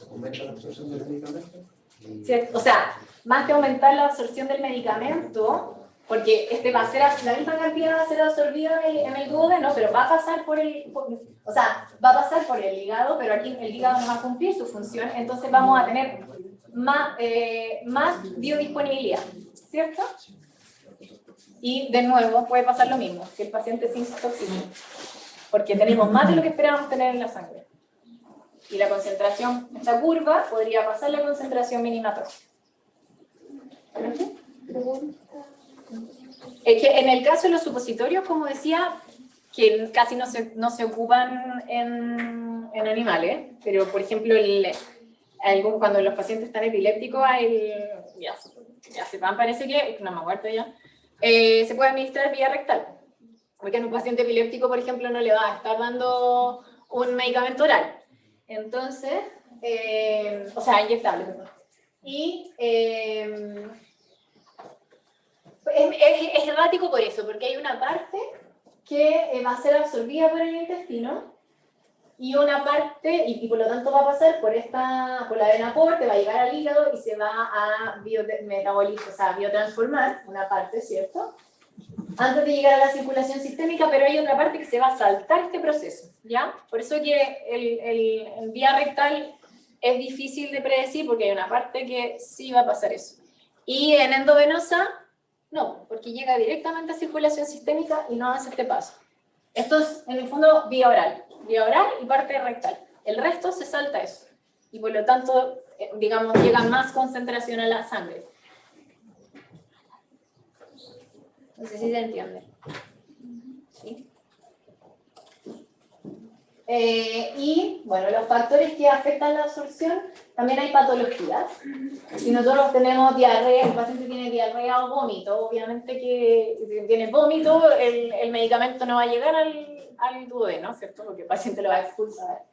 ¿Aumenta la absorción del medicamento? ¿Cierto? O sea, más que aumentar la absorción del medicamento, porque va a ser la misma cantidad va a ser absorbida en el duodeno, pero va a pasar por el hígado, pero aquí el hígado no va a cumplir su función, entonces vamos a tener más biodisponibilidad, ¿cierto? Y de nuevo puede pasar lo mismo, que el paciente se intoxique, porque tenemos más de lo que esperábamos tener en la sangre. Y la concentración, esta curva, podría pasar la concentración mínima tóxica. Es que en el caso de los supositorios, como decía, que casi no se ocupan en animales, pero por ejemplo, cuando los pacientes están epilépticos, ya sepan, parece que, no me acuerdo ya, se puede administrar vía rectal. Porque en un paciente epiléptico, por ejemplo, no le va a estar dando un medicamento oral. Entonces, o sea, inyectable, perdón. Y es errático por eso, porque hay una parte que va a ser absorbida por el intestino y una parte, y por lo tanto va a pasar por la vena porte, va a llegar al hígado y se va a biotransformar, una parte, ¿cierto? Antes de llegar a la circulación sistémica, pero hay otra parte que se va a saltar este proceso, ¿ya? Por eso que en vía rectal es difícil de predecir, porque hay una parte que sí va a pasar eso. Y en endovenosa, no, porque llega directamente a circulación sistémica y no hace este paso. Esto es, en el fondo, vía oral y parte rectal. El resto se salta eso. Y por lo tanto, digamos, llega más concentración a la sangre. No sé si se entiende. ¿Sí? Y, bueno, los factores que afectan la absorción, también hay patologías. Si nosotros tenemos diarrea, el paciente tiene diarrea o vómito, obviamente que si tiene vómito, el medicamento no va a llegar al duodeno, ¿cierto? Porque el paciente lo va a expulsar.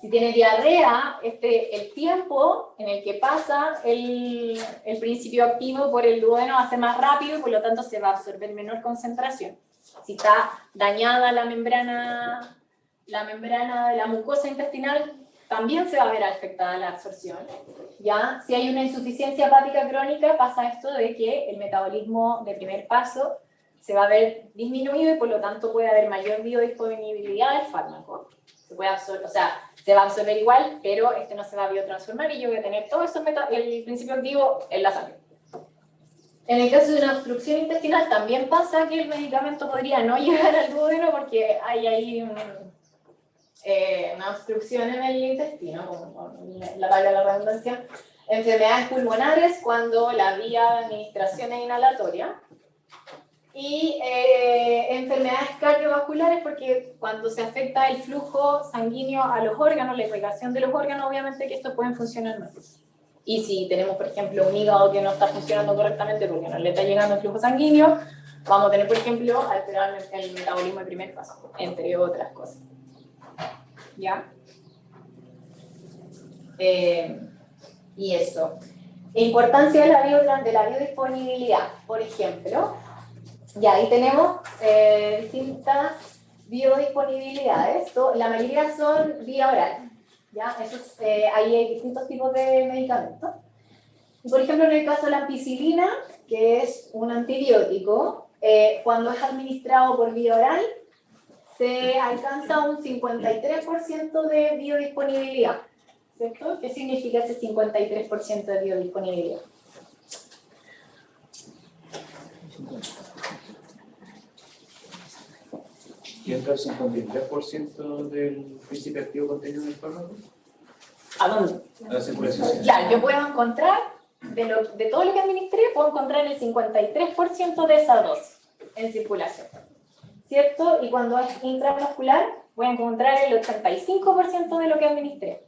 Si tiene diarrea, el tiempo en el que pasa el principio activo por el duodeno va a ser más rápido y por lo tanto se va a absorber menor concentración. Si está dañada la membrana de la mucosa intestinal, también se va a ver afectada la absorción. ¿Ya? Si hay una insuficiencia hepática crónica, pasa esto de que el metabolismo de primer paso se va a ver disminuido y por lo tanto puede haber mayor biodisponibilidad del fármaco. se puede absorber, o sea, se va a absorber igual, pero este no se va a biotransformar y yo voy a tener todo eso, el principio activo en la sangre. En el caso de una obstrucción intestinal también pasa que el medicamento podría no llegar al duodeno porque hay ahí una obstrucción en el intestino, como la valga la redundancia. Enfermedades pulmonares cuando la vía de administración es inhalatoria. Y enfermedades cardiovasculares porque cuando se afecta el flujo sanguíneo a los órganos, la irrigación de los órganos, obviamente que estos pueden funcionar mal. Y si tenemos, por ejemplo, un hígado que no está funcionando correctamente porque no le está llegando el flujo sanguíneo, vamos a tener, por ejemplo, alterar el metabolismo de primer paso, entre otras cosas. ¿Ya? Y eso. Importancia de la biodisponibilidad, por ejemplo. Ya, ahí tenemos distintas biodisponibilidades. La mayoría son vía oral. ¿Ya? Ahí hay distintos tipos de medicamentos. Por ejemplo, en el caso de la ampicilina, que es un antibiótico, cuando es administrado por vía oral, se alcanza un 53% de biodisponibilidad. ¿Cierto? ¿Qué significa ese 53% de biodisponibilidad? ¿Y entra el 53% del principio activo contenido en el fármaco? ¿A dónde? A la circulación. Claro, yo puedo encontrar, de todo lo que administré, puedo encontrar el 53% de esa dosis en circulación. ¿Cierto? Y cuando es intramuscular, voy a encontrar el 85% de lo que administré.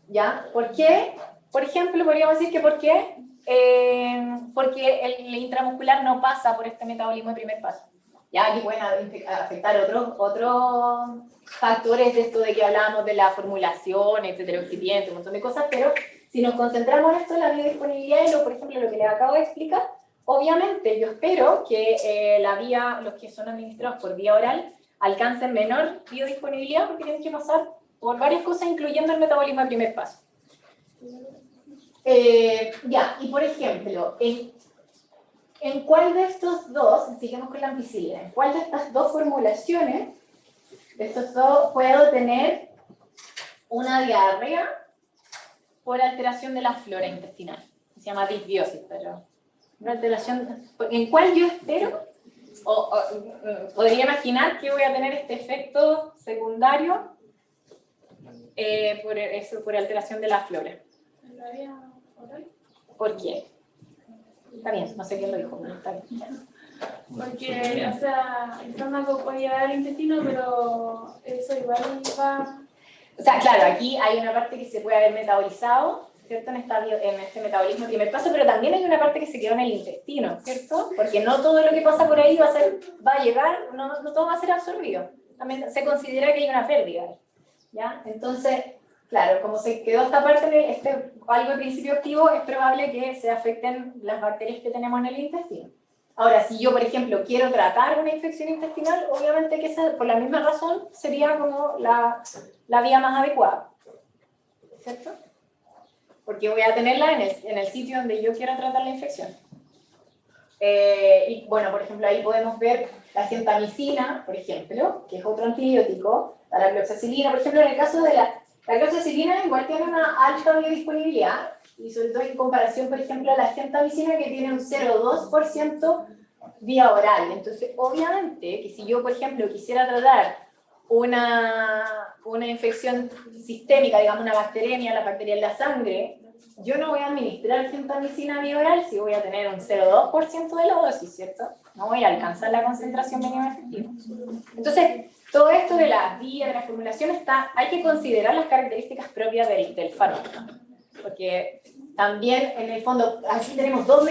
¿Ya? ¿Por qué? Por ejemplo, podríamos decir que ¿por qué? Porque el intramuscular no pasa por este metabolismo de primer paso. Ya aquí pueden afectar otros factores de esto de que hablábamos de la formulación, etcétera, excipiente, un montón de cosas, pero si nos concentramos en esto, la biodisponibilidad y por ejemplo, lo que les acabo de explicar, obviamente yo espero que los que son administrados por vía oral alcancen menor biodisponibilidad porque tienen que pasar por varias cosas, incluyendo el metabolismo de primer paso. Ya, y por ejemplo, ¿en cuál de estos dos, sigamos con la ampicilina, en cuál de estas dos formulaciones, de estos dos, puedo tener una diarrea por alteración de la flora intestinal? Se llama disbiosis, pero una alteración, ¿en cuál yo espero? Podría imaginar que voy a tener este efecto secundario por alteración de la flora. ¿En la vía oral? ¿Por qué? Está bien, no sé quién lo dijo, pero está bien. Porque, o sea, el fármaco puede llegar al intestino, pero eso igual va... O sea, claro, aquí hay una parte que se puede haber metabolizado, ¿cierto? En este metabolismo de primer paso, pero también hay una parte que se quedó en el intestino, ¿cierto? Porque no todo lo que pasa por ahí va a llegar, no todo va a ser absorbido. También se considera que hay una pérdida, ¿ya? Entonces, claro, como se quedó esta parte, algo de principio activo, es probable que se afecten las bacterias que tenemos en el intestino. Ahora, si yo, por ejemplo, quiero tratar una infección intestinal, obviamente que por la misma razón sería como la vía más adecuada, ¿cierto? Porque voy a tenerla en el sitio donde yo quiero tratar la infección. Y bueno, por ejemplo, ahí podemos ver la gentamicina, por ejemplo, que es otro antibiótico, la cloxacilina, por ejemplo, en el caso de la cloxacilina igual tiene una alta biodisponibilidad, y sobre todo en comparación, por ejemplo, a la gentamicina que tiene un 0,2% vía oral. Entonces, obviamente, que si yo, por ejemplo, quisiera tratar una infección sistémica, digamos una bacteremia, la bacteria en la sangre, yo no voy a administrar gentamicina vía oral si voy a tener un 0,2% de la dosis, ¿cierto? No voy a alcanzar la concentración mínima efectiva. Entonces, todo esto de la vía, de la formulación, hay que considerar las características propias del fármaco. Porque también, en el fondo, aquí tenemos dos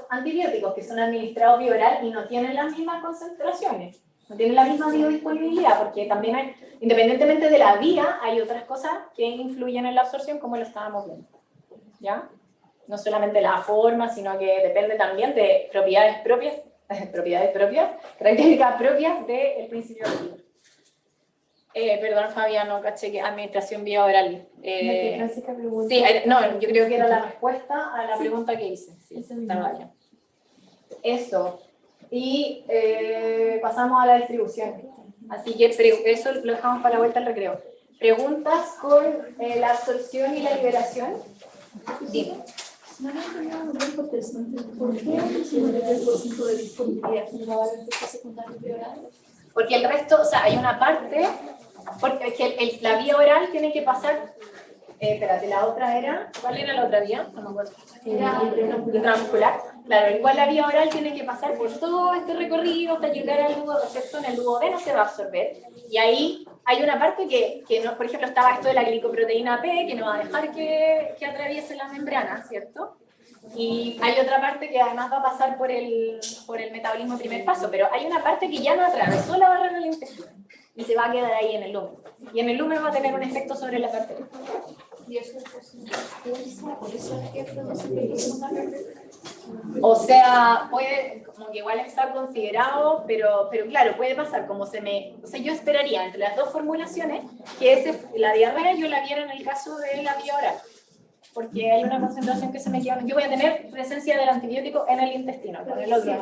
antibióticos que son administrados vía oral y no tienen las mismas concentraciones, no tienen la misma biodisponibilidad, porque también independientemente de la vía, hay otras cosas que influyen en la absorción, como lo estábamos viendo. ¿Ya? No solamente la forma, sino que depende también de características propias del principio activo. Perdón, Fabián, no caché que administración vía oral. Sí, no, yo creo que era la respuesta a la pregunta que hice. Sí, estaba bien. Eso. Y pasamos a la distribución. Así que eso lo dejamos para la vuelta al recreo. ¿Preguntas con la absorción y la liberación? Dime. No me entendía muy bien porque ¿por qué el 53% de disponibilidad no va a haber efectos secundarios de oral? Porque el resto, o sea, hay una parte, porque es que la vía oral tiene que pasar, espérate, la otra era, ¿cuál era la otra vía? No me acuerdo. Intramuscular. Claro, igual la vía oral tiene que pasar por todo este recorrido hasta llegar al duodeno, ¿cierto? En el duodeno se va a absorber. Y ahí hay una parte que no, por ejemplo, estaba esto de la glicoproteína P, que no va a dejar que atraviese la membrana, ¿cierto? Y hay otra parte que además va a pasar por el metabolismo primer paso, pero hay una parte que ya no atravesó la barrera del intestino y se va a quedar ahí en el lumen. Y en el lumen va a tener un efecto sobre la parte. Y eso es por eso es que produce efectos secundarios. O sea, puede, como que igual está considerado, pero claro, puede pasar como o sea, yo esperaría entre las dos formulaciones que la diarrea yo la viera en el caso de la vía oral, porque hay una concentración que se me queda, yo voy a tener presencia del antibiótico en el intestino, con el otro.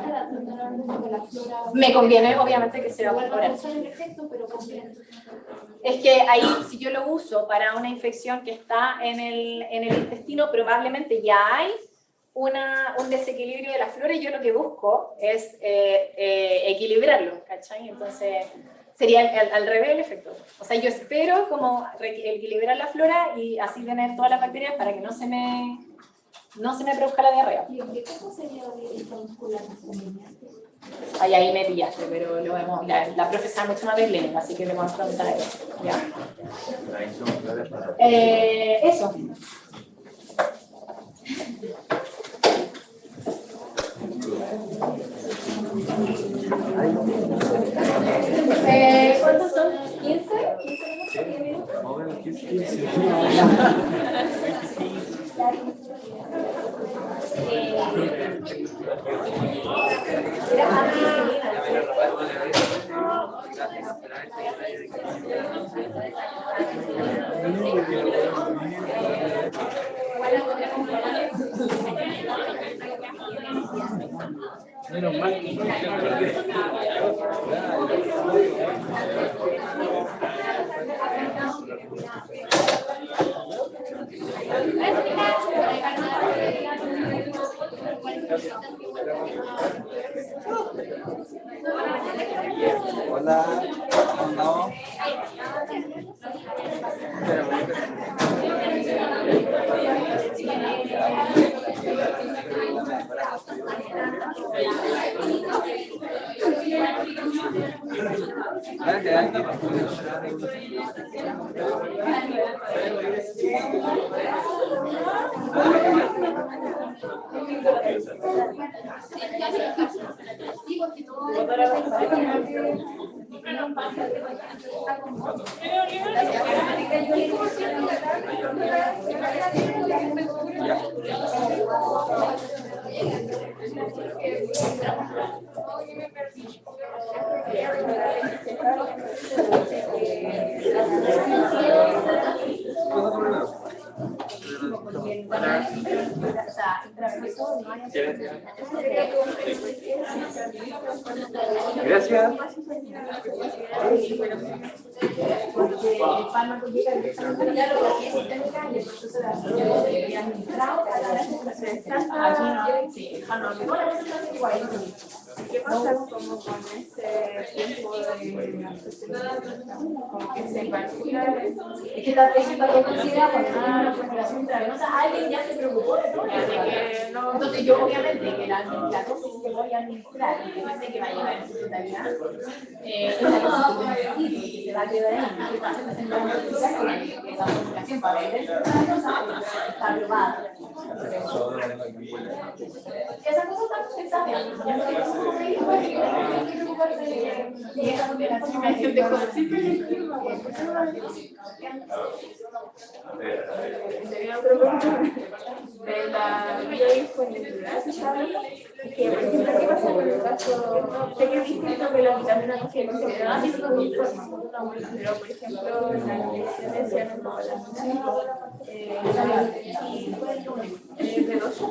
Me conviene, obviamente, que sea oral. Es que ahí, si yo lo uso para una infección que está en el intestino, probablemente ya hay un desequilibrio de la flora y yo lo que busco es equilibrarlo, ¿cachai? Entonces sería al revés el efecto. O sea, yo espero como equilibrar la flora y así tener todas las bacterias para que no se me produzca la diarrea. ¿Y en qué caso sería el intramuscular más conveniente? Ahí me pillaste, pero lo vemos. La profe sabe mucho más de Lenin, así que le vamos a preguntar a ella. ¿Ya? Eso. ¿Cuántos son? ¿15? ¿15 minutos? 15 Menos mal que no Hola, ¿cómo andamos? Gracias. Porque el fármaco llega directamente ya lo que es sistémica y el proceso de absorción y administrado a la vez que se descarta. Sí, el fármaco no la presentación igual. ¿Qué pasa como con ese tiempo de absorción? Como que se calcula. Es que tal vez se va a considerar cuando una formulación intravenosa, alguien ya se preocupó de todo. Entonces yo obviamente que la dosis que voy a administrar y que sé que va a llegar en su totalidad, es la dosis que se va a quedar ahí. ¿Qué pasa? Entonces no que esa formulación para ver intravenosa está aprobada. Esas cosas están pensadas. Ya no hay que preocuparse de esa formulación de cosas. Sería otra pregunta de la biodisponibilidad, ¿se sabe? Que, por ejemplo, ¿qué pasa con el caso? Sé que es distinto que la vitamina no se considera pero por ejemplo, en la nutrición decían en de dos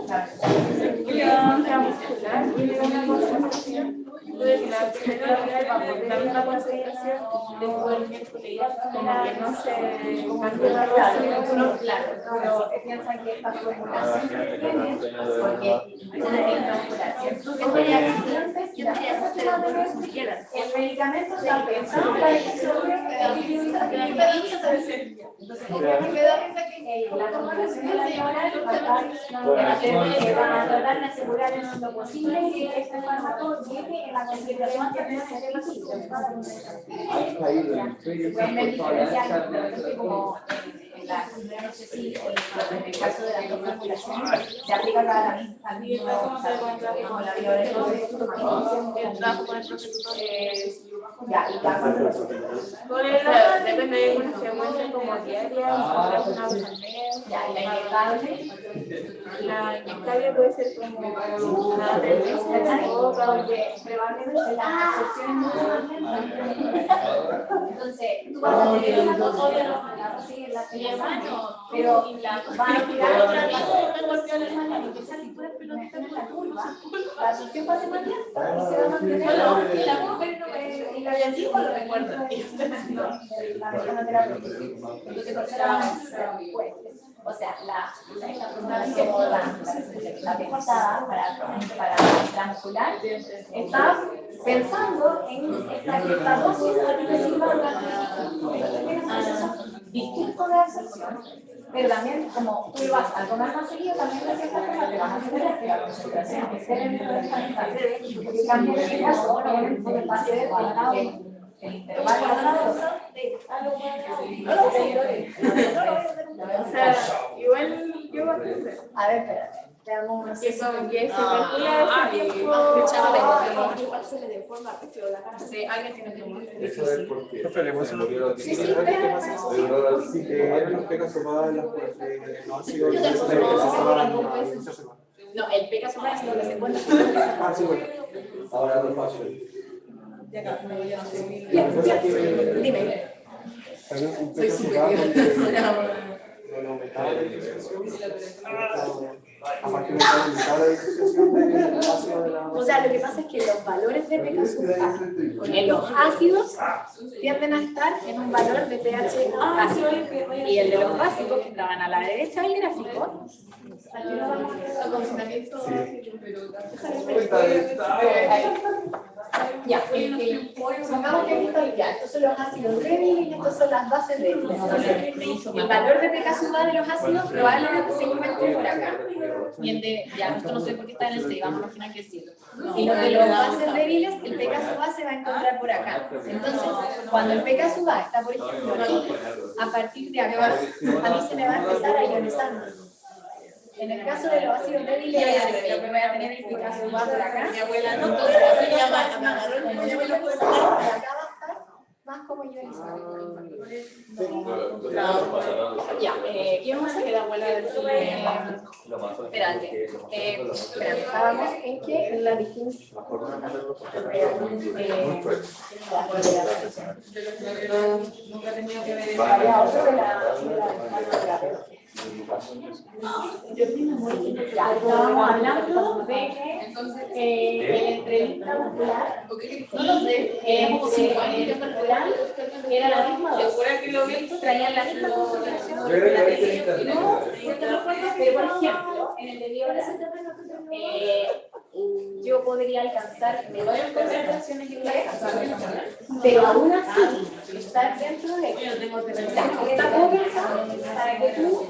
la muscular tiene una concentración de la primera unidad para poder dar una concentración después del miércoles como que no se mantiene Claro, pero piensan que esta formulación que tienen, porque el medicamento está pensado para que se logre entonces, la formulación de la laboral va a tratar de asegurar en lo posible que este fármaco llegue en la concentración que necesita el paciente. Pueden ver diferencias, como no sé si en el caso de la formulación se aplica cada al mismo como la ya, y cada depende de una frecuencia como diaria, una vez al mes. ya, y la inyectable. La inyectable puede ser como cada 3 meses, porque probablemente la absorción es muy lenta. Entonces, tú vas a tener una cosa de la mano, pero va a tirar otra cosa de la mano, y si tú tienes la curva, la absorción va a ser más lenta y se va a mantener y la diancico lo recuerdo. Entonces, por eso o sea, la formulación la pensada para transmuscular está pensando en esta dosis que sirva distinto de absorción, pero también como tú vas a tomar más seguido, también de cierta forma te vas a asegurar que la concentración esté dentro de esta porque cambia de caso, obviamente el pase de el intervalo o sea, igual yo voy a aprender. a ver, espérate. Veamos Que como que se calcula ese tiempo. Sí, alguien tiene que morir. Eso es porque Profe, le puse un Sí, pero sí que los pegas somadas no han sido no, el Pegaso es lo que se pone. Ah, sí, bueno. Ahora no paso. Dime. Soy súper a partir de la disociación del ácido de la... O sea, lo que pasa es que los valores de Pegaso en los ácidos tienden a estar en un valor de pH ácido. Y el de los básicos, que estaban a la derecha del gráfico, ya, supongamos que estos son los ácidos débiles y estos son las bases débiles. Entonces, el valor de pKa de los ácidos probablemente se encuentre por acá. Y el de, ya, esto no sé por qué está en el 6, vamos a imaginar que sí. Y los de los bases débiles, el pKa se va a encontrar por acá. Entonces, cuando el pKa está, por ejemplo, aquí, a partir de acá, a mí se me va a empezar a ionizar. En el caso de los ácidos débiles, voy a tener el pKa por acá. Mi abuela no, entonces ya va a estar más como ionizado. Ya, ¿qué vamos a hacer? Espérate, estábamos en que en la distinción. Nunca he tenido que ver el otro de la ya, estábamos hablando de que el entrevista muscular, no lo sé, como si el entrevista muscular era la misma dosis, traían la misma concentración, pero por ejemplo, en el de biobras, yo podría alcanzar menores concentraciones en la pero aún así estar dentro de esta pobreza para que tú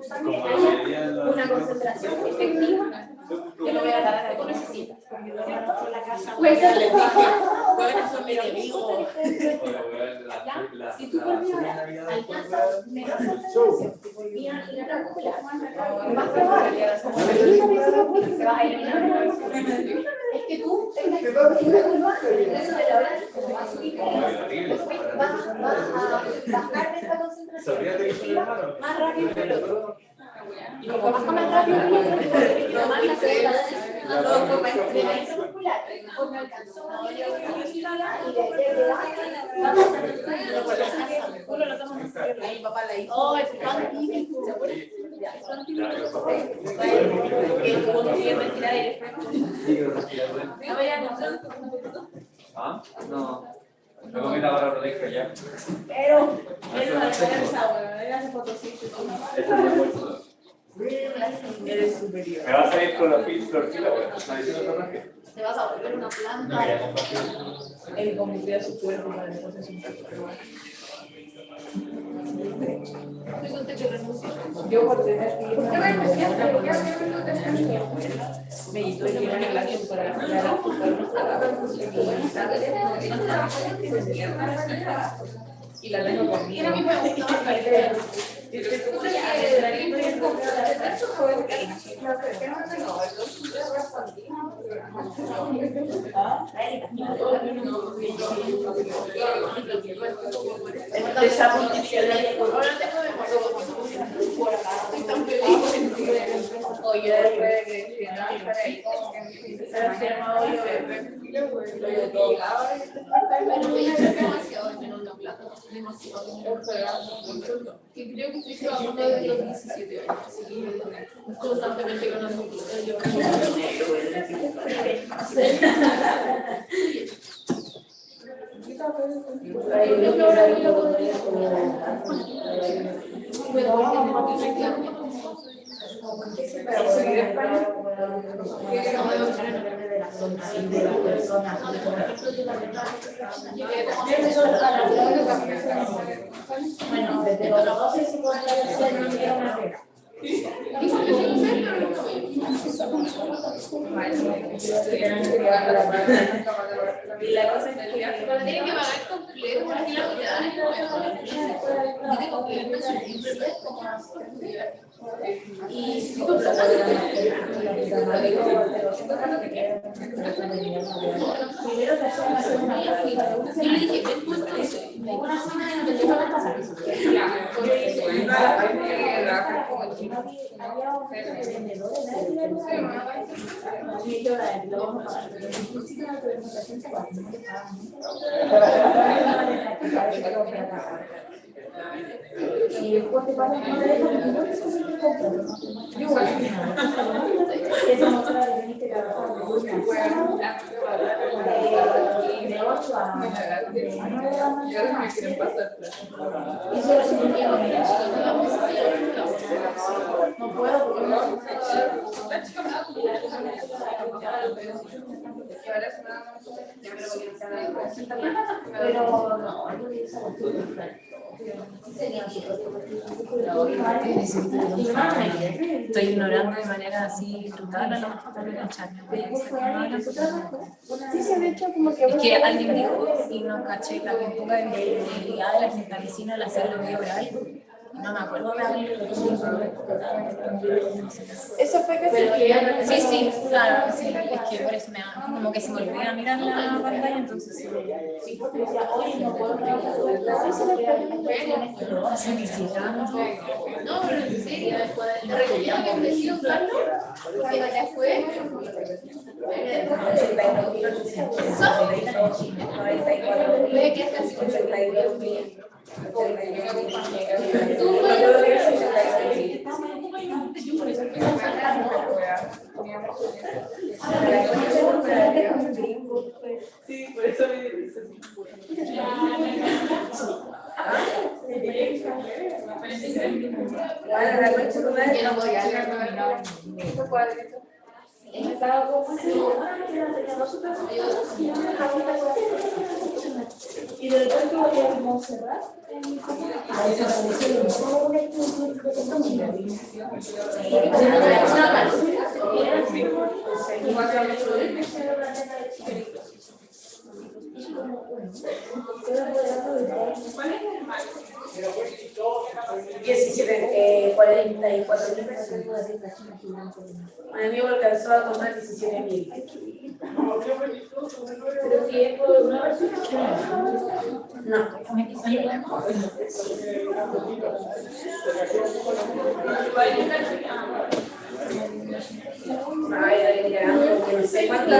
también haya una concentración efectiva que lo veas a que tú necesitas. Pues si tú por vía alcanzas menor concentración vía intramuscular, lo más probable que se va a eliminar es que tú tengas que el peso de la hora como va a subir, vas a bajar de esta concentración efectiva más rápido que el otro. Y como baja más rápido que el otro, más la segunda dosis ¿Ah? No. Me comí la barra protectora ya. Pero era de fotosíntesis. Eso es muy bueno. Eres superior. Me va a salir con la florcita, pero está diciendo otra vez. Te vas a volver una No planta. quería compartir. El combustible su cuerpo para después es un yo por tener que ir me hizo ir a la clase para y la tengo conmigo. Era mi pregunta. Que creo que estoy trabajando desde los 17 años, así que constantemente con la bueno, desde los 12 se puede hacer una regla. Y la cosa es que tienen que pagar completo porque la unidad es nueva. Yo tengo que irme a subir y si tú plata primero te hacen una segunda yo le dije, ven tú entonces. una semana y no te dejan pasar. Y después te pasan una vez y no te suelen comprar. Yo igual, esa mochila que tenés que trabajar de 8 a 9 de la mañana. Y solo si me quiero mirar, no puedo porque no pero no, yo digo esa Estoy ignorando de manera así brutal a los chanes. Es que alguien dijo y no caché la época de movilidad de la gentamicina al hacer lo vía oral. No me acuerdo de haberlo. eso fue que se Sí, sí, claro, sí, es que por eso me da, como que se me olvida mirar la pantalla, entonces sí. no puedo trabajar Hace visita. No, pero en serio, recuerdo que ofrecí usarlo cuando ya fue. Ve que es casi 82 mil. Sí, por eso me dice. Y de repente voy a Montserrat. A mí me alcanzó a tomar 17.000. Pero si es por una persona, no. Ay, dale, ya. No sé cuánto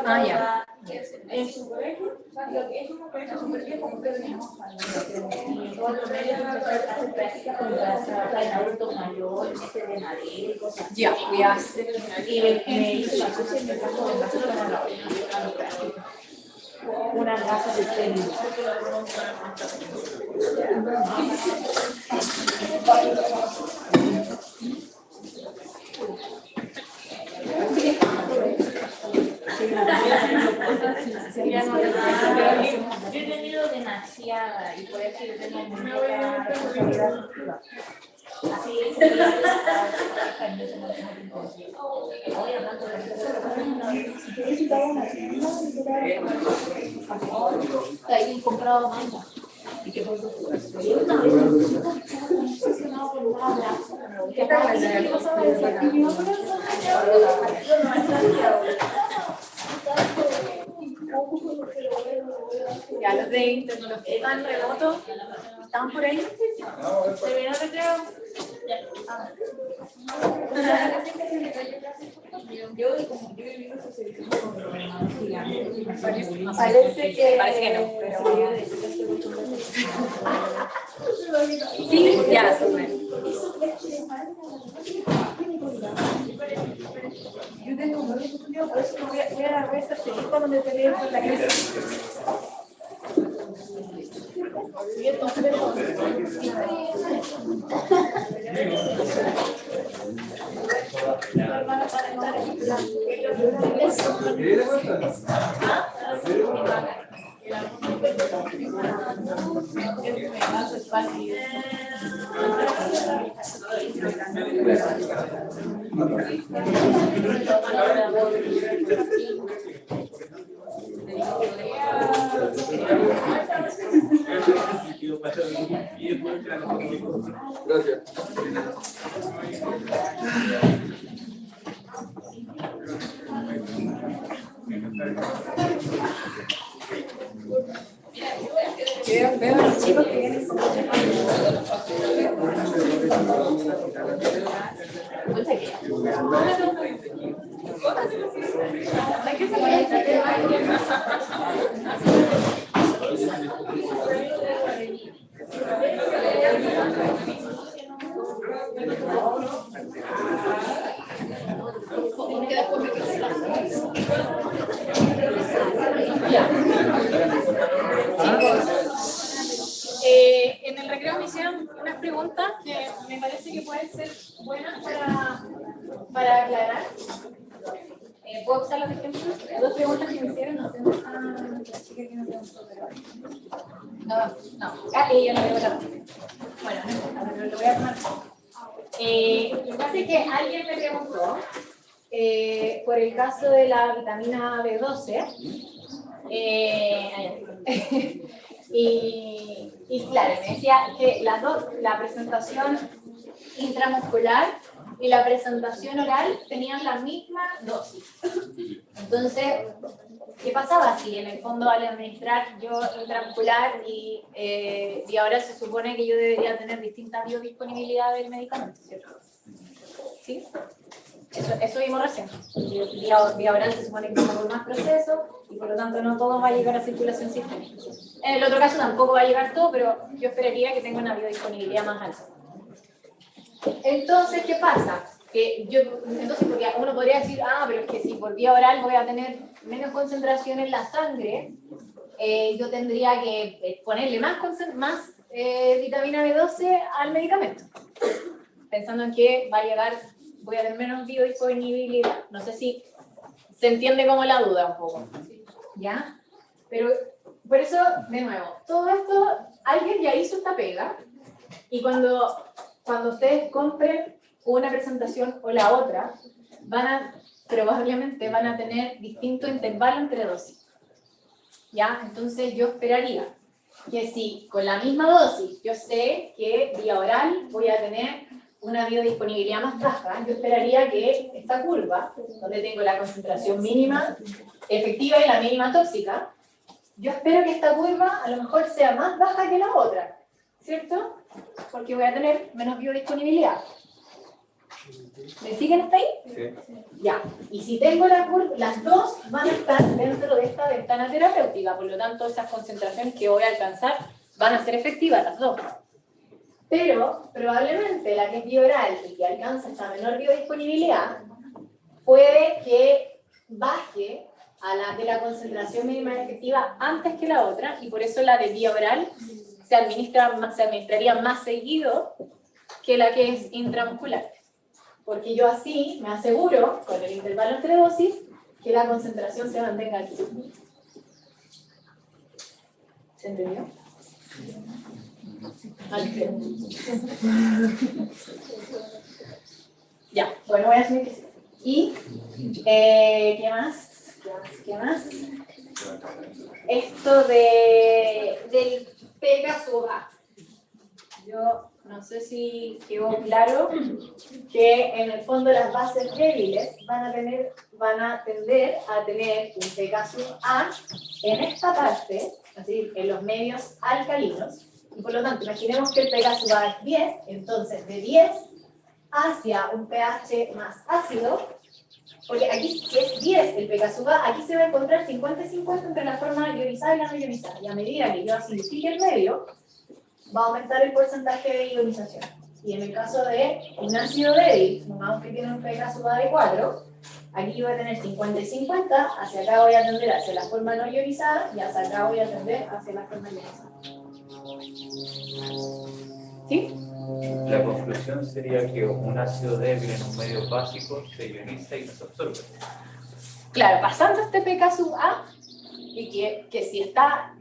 Ah, ya. En su colegio, o sea, lo que es un colegio súper viejo, porque tenemos y todos los medios hacen prácticas en adultos mayores, de madera y cosas así. Ya, voy a hacer. Y me hizo la cosa y me trajo de casa para la práctica. Una casa de técnico. Yo he tenido demasiada y por eso yo tengo muy poca responsabilidad afectiva. Así es. Ahí comprado manga. ¿Y qué pasó? ¿Qué Ya los de tecnología están remotos, están por ahí. ¿Se ve el recreo? Yo viví una socialización con hermanos gigantes. Parece que no, pero sí, ya, súper. Yo tengo un estudio, por eso voy a estar feliz cuando me pelee por la clase. Gracias. Veo a los chicos que vienen con en el recreo me hicieron unas preguntas que me parece que pueden ser buenas para aclarar. ¿Puedo usar los ejemplos? Dos preguntas que me hicieron, no sé dónde está la chica que me preguntó, pero... No, yo no veo la... Bueno, lo voy a tomar. Lo que pasa es que alguien me preguntó por el caso de la vitamina B12. Y claro, me decía que las dos, la presentación intramuscular y la presentación oral tenían la misma dosis. Entonces, ¿qué pasaba si en el fondo al administrar yo intramuscular y oral se supone que yo debería tener distinta biodisponibilidad del medicamento, ¿cierto? ¿Sí? Eso vimos recién. Vía oral se supone que pasa por más procesos y por lo tanto no todo va a llegar a circulación sistémica. En el otro caso tampoco va a llegar todo, pero yo esperaría que tenga una biodisponibilidad más alta. Entonces, ¿qué pasa? Entonces, porque uno podría decir, pero es que si por vía oral voy a tener menos concentración en la sangre, yo tendría que ponerle más vitamina B12 al medicamento. Pensando en que voy a tener menos biodisponibilidad. No sé si se entiende como la duda un poco. ¿Ya? Pero por eso, de nuevo, todo esto, alguien ya hizo esta pega y cuando ustedes compren una presentación o la otra, probablemente van a tener distinto intervalo entre dosis. ¿Ya? Entonces yo esperaría que si con la misma dosis yo sé que vía oral voy a tener una biodisponibilidad más baja, yo esperaría que esta curva, donde tengo la concentración mínima efectiva y la mínima tóxica, yo espero que esta curva a lo mejor sea más baja que la otra, ¿cierto? Porque voy a tener menos biodisponibilidad. ¿Me siguen hasta ahí? Sí. Ya. Y si tengo las dos van a estar dentro de esta ventana terapéutica, por lo tanto esas concentraciones que voy a alcanzar van a ser efectivas las dos. Pero probablemente la que es bioral y que alcanza esta menor biodisponibilidad puede que baje a la de la concentración mínima efectiva antes que la otra, y por eso la de vía oral se administraría más seguido que la que es intramuscular. Porque yo así me aseguro, con el intervalo entre dosis, que la concentración se mantenga aquí. ¿Se entendió? Ya, bueno, voy a asumir que sí. ¿Y qué más? ¿Qué más? Esto del Pegasus-A. Yo no sé si quedó claro que en el fondo las bases débiles van a tender a tener un Pegasus-A en esta parte, es decir, en los medios alcalinos, y por lo tanto imaginemos que el Pegasus-A es 10, entonces de 10 hacia un pH más ácido, porque aquí si es 10 el Pegasus-A, aquí se va a encontrar 50 y 50 entre la forma ionizada y la no ionizada, y a medida que yo acidifique el medio, va a aumentar el porcentaje de ionización. Y en el caso de un ácido débil, supongamos que tiene un Pegasus-A de 4, aquí yo voy a tener 50 y 50, hacia acá voy a tender hacia la forma no ionizada, y hacia acá voy a tender hacia la forma ionizada. ¿Sí? La conclusión sería que un ácido débil en un medio básico se ioniza y no se absorbe. Claro, pasando este Pegasus-A, y que si está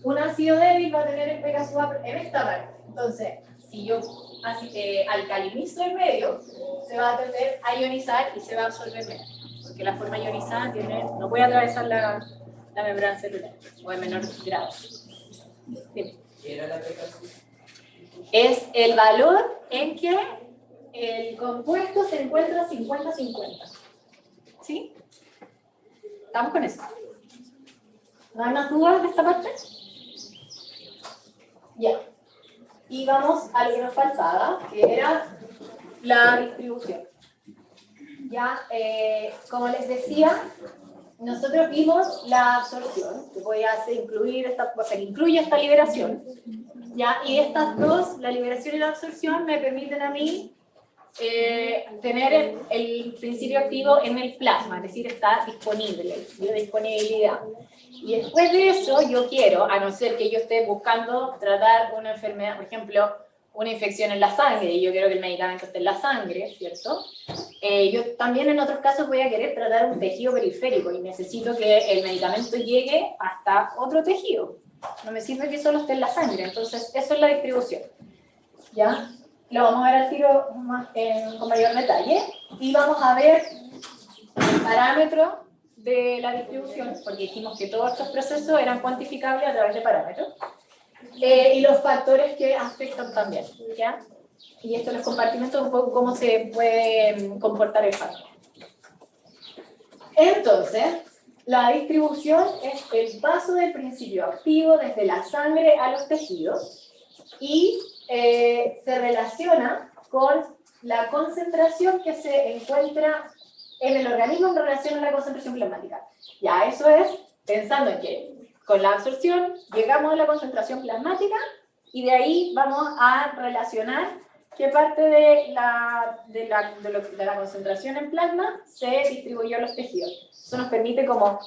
un ácido débil va a tener el Pegasus-A en esta parte. Entonces, si yo alcalinizo el medio, se va a tender a ionizar y se va a absorber menos. Porque la forma ionizada no puede atravesar la membrana celular, o en menor grado. Dime. ¿Qué era la Pegasus? Es el valor en que el compuesto se encuentra 50-50. ¿Sí? ¿Estamos con eso? ¿No hay más dudas de esta parte? Ya. Y vamos a lo que nos faltaba, que era la distribución. Ya, como les decía, nosotros vimos la absorción, que voy a incluye esta liberación. Ya, y estas dos, la liberación y la absorción, me permiten a mí tener el principio activo en el plasma, es decir, está disponible, biodisponibilidad. Y después de eso, yo quiero, a no ser que yo esté buscando tratar una enfermedad, por ejemplo, una infección en la sangre, y yo quiero que el medicamento esté en la sangre, ¿cierto? Yo también en otros casos voy a querer tratar un tejido periférico y necesito que el medicamento llegue hasta otro tejido. No me sirve que solo esté en la sangre, entonces eso es la distribución. ¿Ya? Lo vamos a ver al tiro con mayor detalle y vamos a ver el parámetro de la distribución, porque dijimos que todos estos procesos eran cuantificables a través de parámetros, y los factores que afectan también, ¿ya? Y esto en los compartimentos un poco cómo se puede comportar el fármaco. Entonces, la distribución es el paso del principio activo desde la sangre a los tejidos y se relaciona con la concentración que se encuentra en el organismo en relación a la concentración plasmática. Ya, eso es pensando en que con la absorción llegamos a la concentración plasmática y de ahí vamos a relacionar qué parte de la concentración en plasma se distribuyó a los tejidos. Eso nos permite como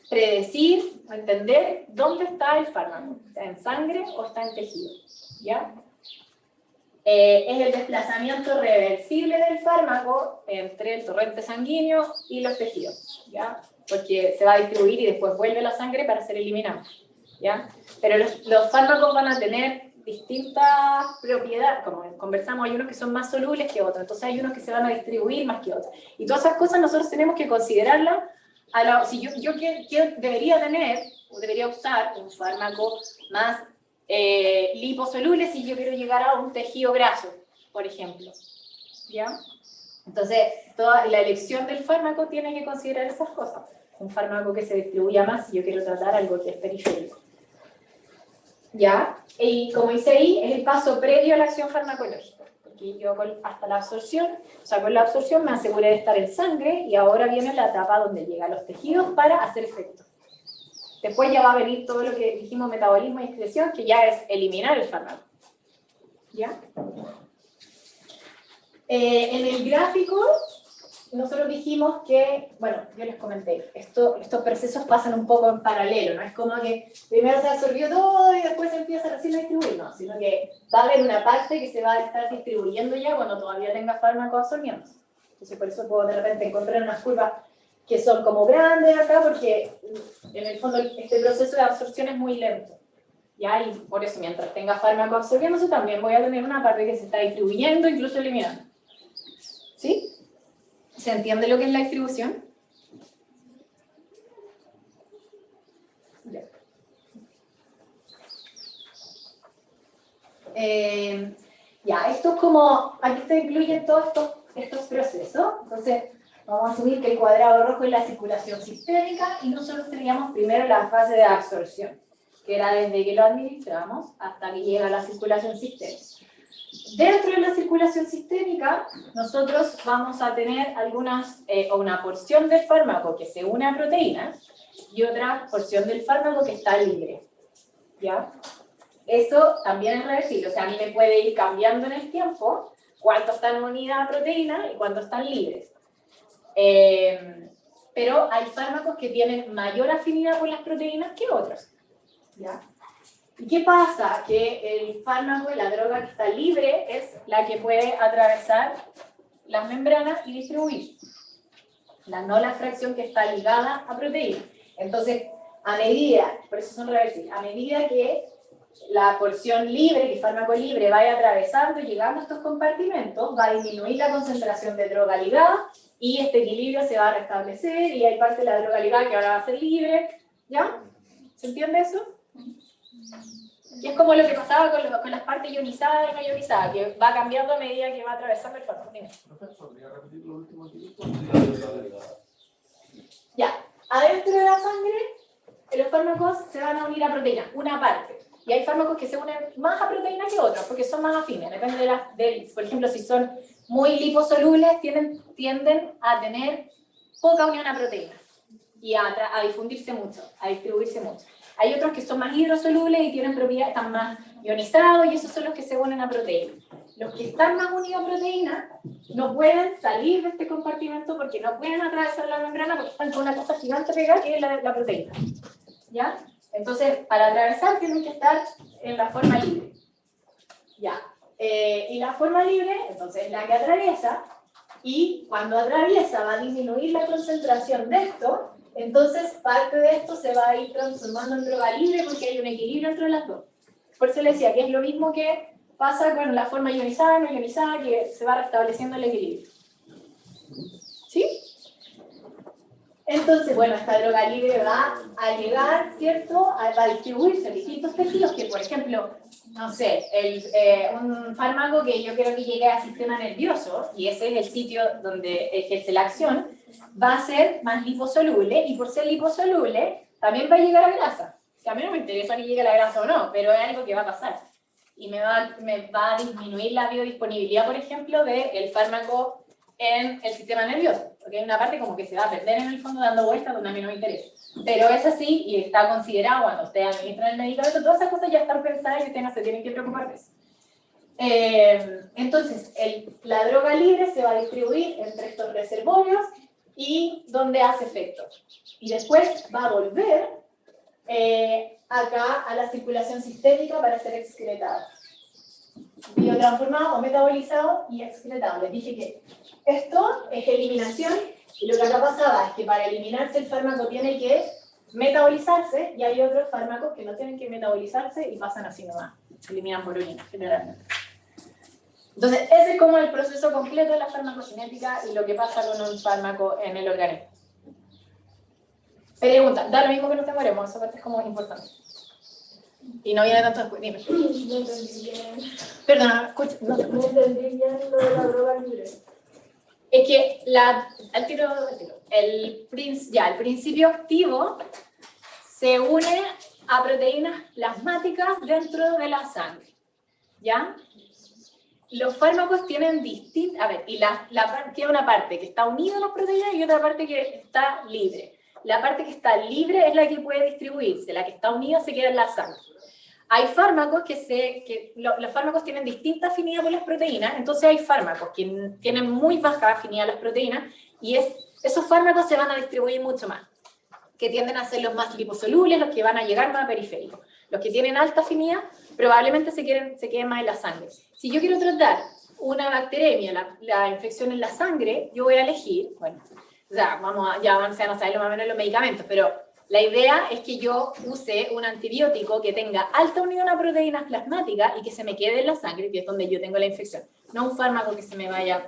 predecir, entender dónde está el fármaco, ¿está en sangre o está en tejido? ¿Ya? Es el desplazamiento reversible del fármaco entre el torrente sanguíneo y los tejidos, ¿ya? Porque se va a distribuir y después vuelve a la sangre para ser eliminado, ¿ya? Pero los fármacos van a tener distintas propiedades, como conversamos, hay unos que son más solubles que otros, entonces hay unos que se van a distribuir más que otros. Y todas esas cosas nosotros tenemos que considerarlas. Si yo debería tener, o debería usar un fármaco más liposoluble si yo quiero llegar a un tejido graso, por ejemplo. ¿Ya? Entonces, toda la elección del fármaco tiene que considerar esas cosas. Un fármaco que se distribuya más si yo quiero tratar algo que es periférico. ¿Ya? Y como dice ahí, es el paso previo a la acción farmacológica. Aquí yo hasta la absorción, o sea, con la absorción me aseguré de estar en sangre y ahora viene la etapa donde llega a los tejidos para hacer efecto. Después ya va a venir todo lo que dijimos, metabolismo y excreción, que ya es eliminar el fármaco. ¿Ya? En el gráfico, nosotros dijimos que, bueno, yo les comenté, estos procesos pasan un poco en paralelo, no es como que primero se absorbió todo y después se empieza recién a distribuir, no, sino que va a haber una parte que se va a estar distribuyendo ya cuando todavía tenga fármaco absorbiéndose. Entonces por eso puedo de repente encontrar unas curvas que son como grandes acá, porque en el fondo este proceso de absorción es muy lento. ¿Ya? Y por eso mientras tenga fármaco absorbiéndose también voy a tener una parte que se está distribuyendo, incluso eliminando. ¿Sí? ¿Se entiende lo que es la distribución? Ya. Ya, esto es como, aquí se incluyen todos estos procesos. Entonces, vamos a asumir que el cuadrado rojo es la circulación sistémica y nosotros teníamos primero la fase de absorción, que era desde que lo administramos hasta que llega a la circulación sistémica. Dentro de la circulación sistémica, nosotros vamos a tener una porción del fármaco que se une a proteínas y otra porción del fármaco que está libre. ¿Ya? Eso también es reversible, o sea, a mí me puede ir cambiando en el tiempo cuántos están unidas a proteínas y cuántos están libres. Pero hay fármacos que tienen mayor afinidad por las proteínas que otros. ¿Ya? ¿Y qué pasa? Que el fármaco, la droga que está libre, es la que puede atravesar las membranas y distribuir. No la fracción que está ligada a proteínas. Entonces, a medida, por eso son reversibles, a medida que la porción libre, que el fármaco libre vaya atravesando y llegando a estos compartimentos, va a disminuir la concentración de droga ligada y este equilibrio se va a restablecer y hay parte de la droga ligada que ahora va a ser libre. ¿Ya? ¿Se entiende eso? Y es como lo que pasaba con las partes ionizadas y no ionizadas, que va cambiando a medida que va atravesando el fármaco. Profesor, ¿podría repetir los últimos minutos? Ya, adentro de la sangre, los fármacos se van a unir a proteínas, una parte. Y hay fármacos que se unen más a proteínas que otros, porque son más afines. Depende por ejemplo, si son muy liposolubles, tienden a tener poca unión a proteínas y a difundirse mucho, a distribuirse mucho. Hay otros que son más hidrosolubles y tienen propiedades, están más ionizados, y esos son los que se unen a proteínas. Los que están más unidos a proteínas no pueden salir de este compartimento porque no pueden atravesar la membrana porque están con una cosa gigante pegada que es la proteína. ¿Ya? Entonces, para atravesar tienen que estar en la forma libre. ¿Ya? Y la forma libre, entonces, es la que atraviesa, y cuando atraviesa va a disminuir la concentración de esto. Entonces, parte de esto se va a ir transformando en droga libre porque hay un equilibrio entre las dos. Por eso le decía que es lo mismo que pasa con la forma ionizada, no ionizada, que se va restableciendo el equilibrio. ¿Sí? Entonces, bueno, esta droga libre va a llegar, ¿cierto? Va a distribuirse en distintos tejidos que, por ejemplo, no sé, un fármaco que yo quiero que llegue al sistema nervioso, y ese es el sitio donde ejerce la acción, va a ser más liposoluble, y por ser liposoluble, también va a llegar a grasa. O sea, a mí no me interesa que llegue a la grasa o no, pero es algo que va a pasar. Y me va a disminuir la biodisponibilidad, por ejemplo, del fármaco en el sistema nervioso, porque hay una parte como que se va a perder en el fondo dando vueltas donde a mí no me interesa. Pero es así y está considerado cuando usted administra el medicamento, todas esas cosas ya están pensadas y usted no se tiene que preocupar de eso. Entonces, la droga libre se va a distribuir entre estos reservorios y donde hace efecto. Y después va a volver acá a la circulación sistémica para ser excretado. Biotransformado o metabolizado y excretado. Les dije que esto es eliminación, y lo que acá pasaba es que para eliminarse el fármaco tiene que metabolizarse, y hay otros fármacos que no tienen que metabolizarse y pasan así nomás, se eliminan por orina generalmente. Entonces ese es como el proceso completo de la farmacocinética y lo que pasa con un fármaco en el organismo. Pregunta, da lo mismo que nos demoremos, esa parte es como importante. Y no viene tanto después, dime. No entendí bien. Perdona, escucha. No entendí bien lo de la droga libre. Es que el principio activo se une a proteínas plasmáticas dentro de la sangre. ¿Ya? los fármacos tienen distintas, a ver, y tiene una parte que está unida a las proteínas y otra parte que está libre. La parte que está libre es la que puede distribuirse, la que está unida se queda en la sangre. Hay fármacos los fármacos tienen distinta afinidad por las proteínas, entonces hay fármacos que tienen muy baja afinidad a las proteínas y esos fármacos se van a distribuir mucho más, que tienden a ser los más liposolubles, los que van a llegar más a periféricos. Los que tienen alta afinidad probablemente se queden más en la sangre. Si yo quiero tratar una bacteremia, la infección en la sangre, yo voy a elegir, bueno, o sea, ya van a saber más o menos los medicamentos, pero la idea es que yo use un antibiótico que tenga alta unión a proteínas plasmáticas y que se me quede en la sangre, que es donde yo tengo la infección, no un fármaco que se me vaya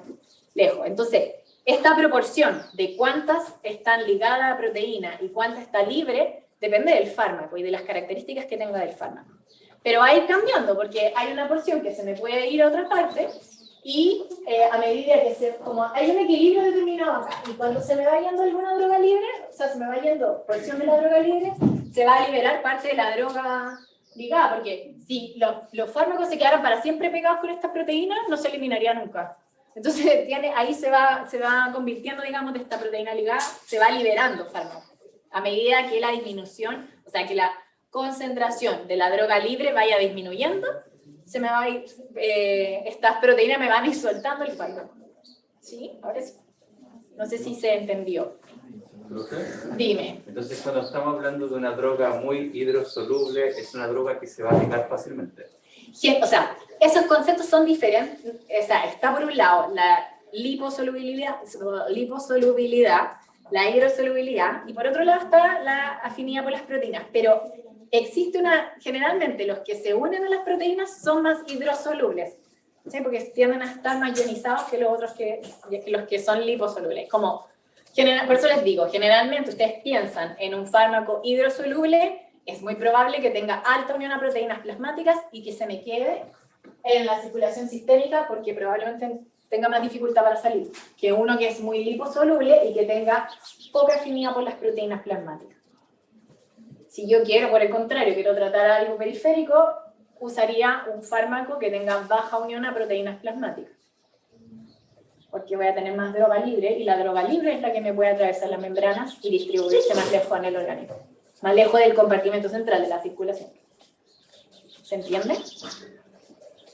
lejos. Entonces, esta proporción de cuántas están ligadas a proteína y cuánta está libre depende del fármaco y de las características que tenga del fármaco. Pero va a ir cambiando porque hay una porción que se me puede ir a otra parte y a medida que como hay un equilibrio determinado acá y cuando se me va yendo alguna droga libre, o sea, se me va yendo porción de la droga libre, se va a liberar parte de la droga ligada, porque si los fármacos se quedaran para siempre pegados con estas proteínas, no se eliminaría nunca. Entonces ahí se va convirtiendo, digamos, de esta proteína ligada, se va liberando fármaco. A medida que la disminución, o sea, que la concentración de la droga libre vaya disminuyendo, se me va a ir, estas proteínas me van a ir soltando el fármaco. ¿Sí? Ahora sí. No sé si se entendió. Dime. Entonces, cuando estamos hablando de una droga muy hidrosoluble, es una droga que se va a ligar fácilmente. O sea, esos conceptos son diferentes. O sea, está por un lado la liposolubilidad, la hidrosolubilidad, y por otro lado está la afinidad por las proteínas. Pero existe generalmente los que se unen a las proteínas son más hidrosolubles, ¿sí? Porque tienden a estar más ionizados que los otros los que son liposolubles. Por eso les digo, generalmente ustedes piensan en un fármaco hidrosoluble, es muy probable que tenga alta unión a proteínas plasmáticas y que se me quede en la circulación sistémica porque probablemente tenga más dificultad para salir que uno que es muy liposoluble y que tenga poca afinidad por las proteínas plasmáticas. Si yo quiero, por el contrario, quiero tratar algo periférico, usaría un fármaco que tenga baja unión a proteínas plasmáticas. Porque voy a tener más droga libre, y la droga libre es la que me puede atravesar las membranas y distribuirse más lejos en el organismo. Más lejos del compartimento central de la circulación. ¿Se entiende?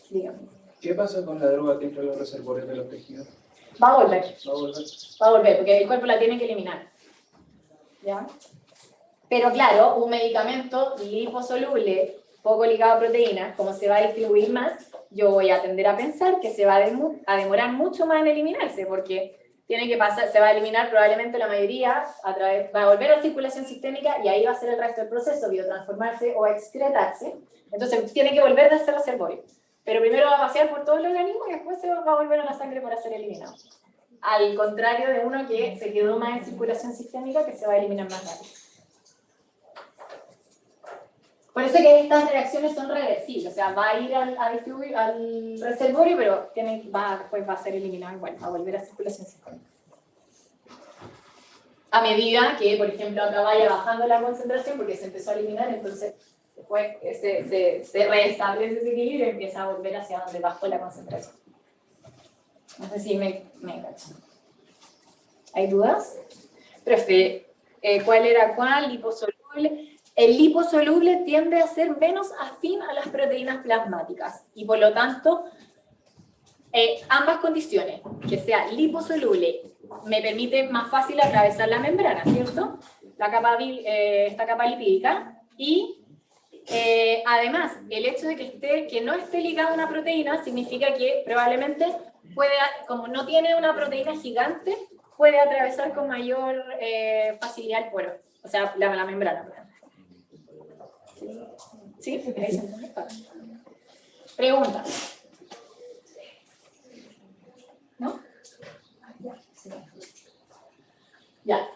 Dígame. ¿Qué pasa con la droga que entra en los reservorios de los tejidos? Va a volver. Va a volver, porque el cuerpo la tiene que eliminar. ¿Ya? Pero claro, un medicamento liposoluble, poco ligado a proteínas, como se va a distribuir más, yo voy a tender a pensar que se va a demorar mucho más en eliminarse, porque se va a eliminar probablemente la mayoría, va a volver a la circulación sistémica y ahí va a ser el resto del proceso, biotransformarse o excretarse. Entonces tiene que volver a ser reservorio. Pero primero va a pasear por todo el organismo y después se va a volver a la sangre para ser eliminado. Al contrario de uno que se quedó más en circulación sistémica, que se va a eliminar más rápido. Por eso que estas reacciones son reversibles, o sea, va a ir a distribuir al reservorio, pero después va a ser eliminado igual, va a volver a circulación sistémica. A medida que, por ejemplo, acá vaya bajando la concentración, porque se empezó a eliminar, entonces después se restablece ese equilibrio y empieza a volver hacia donde bajó la concentración. No sé si me engancho. ¿Hay dudas? Profe, ¿cuál era cuál? Liposoluble. El liposoluble tiende a ser menos afín a las proteínas plasmáticas y por lo tanto ambas condiciones, que sea liposoluble, me permite más fácil atravesar la membrana, ¿cierto? Esta capa lipídica y además el hecho de que no esté ligada a una proteína significa que probablemente como no tiene una proteína gigante, puede atravesar con mayor facilidad el poro, o sea, la membrana. ¿Sí? Pregunta. ¿No? Ya.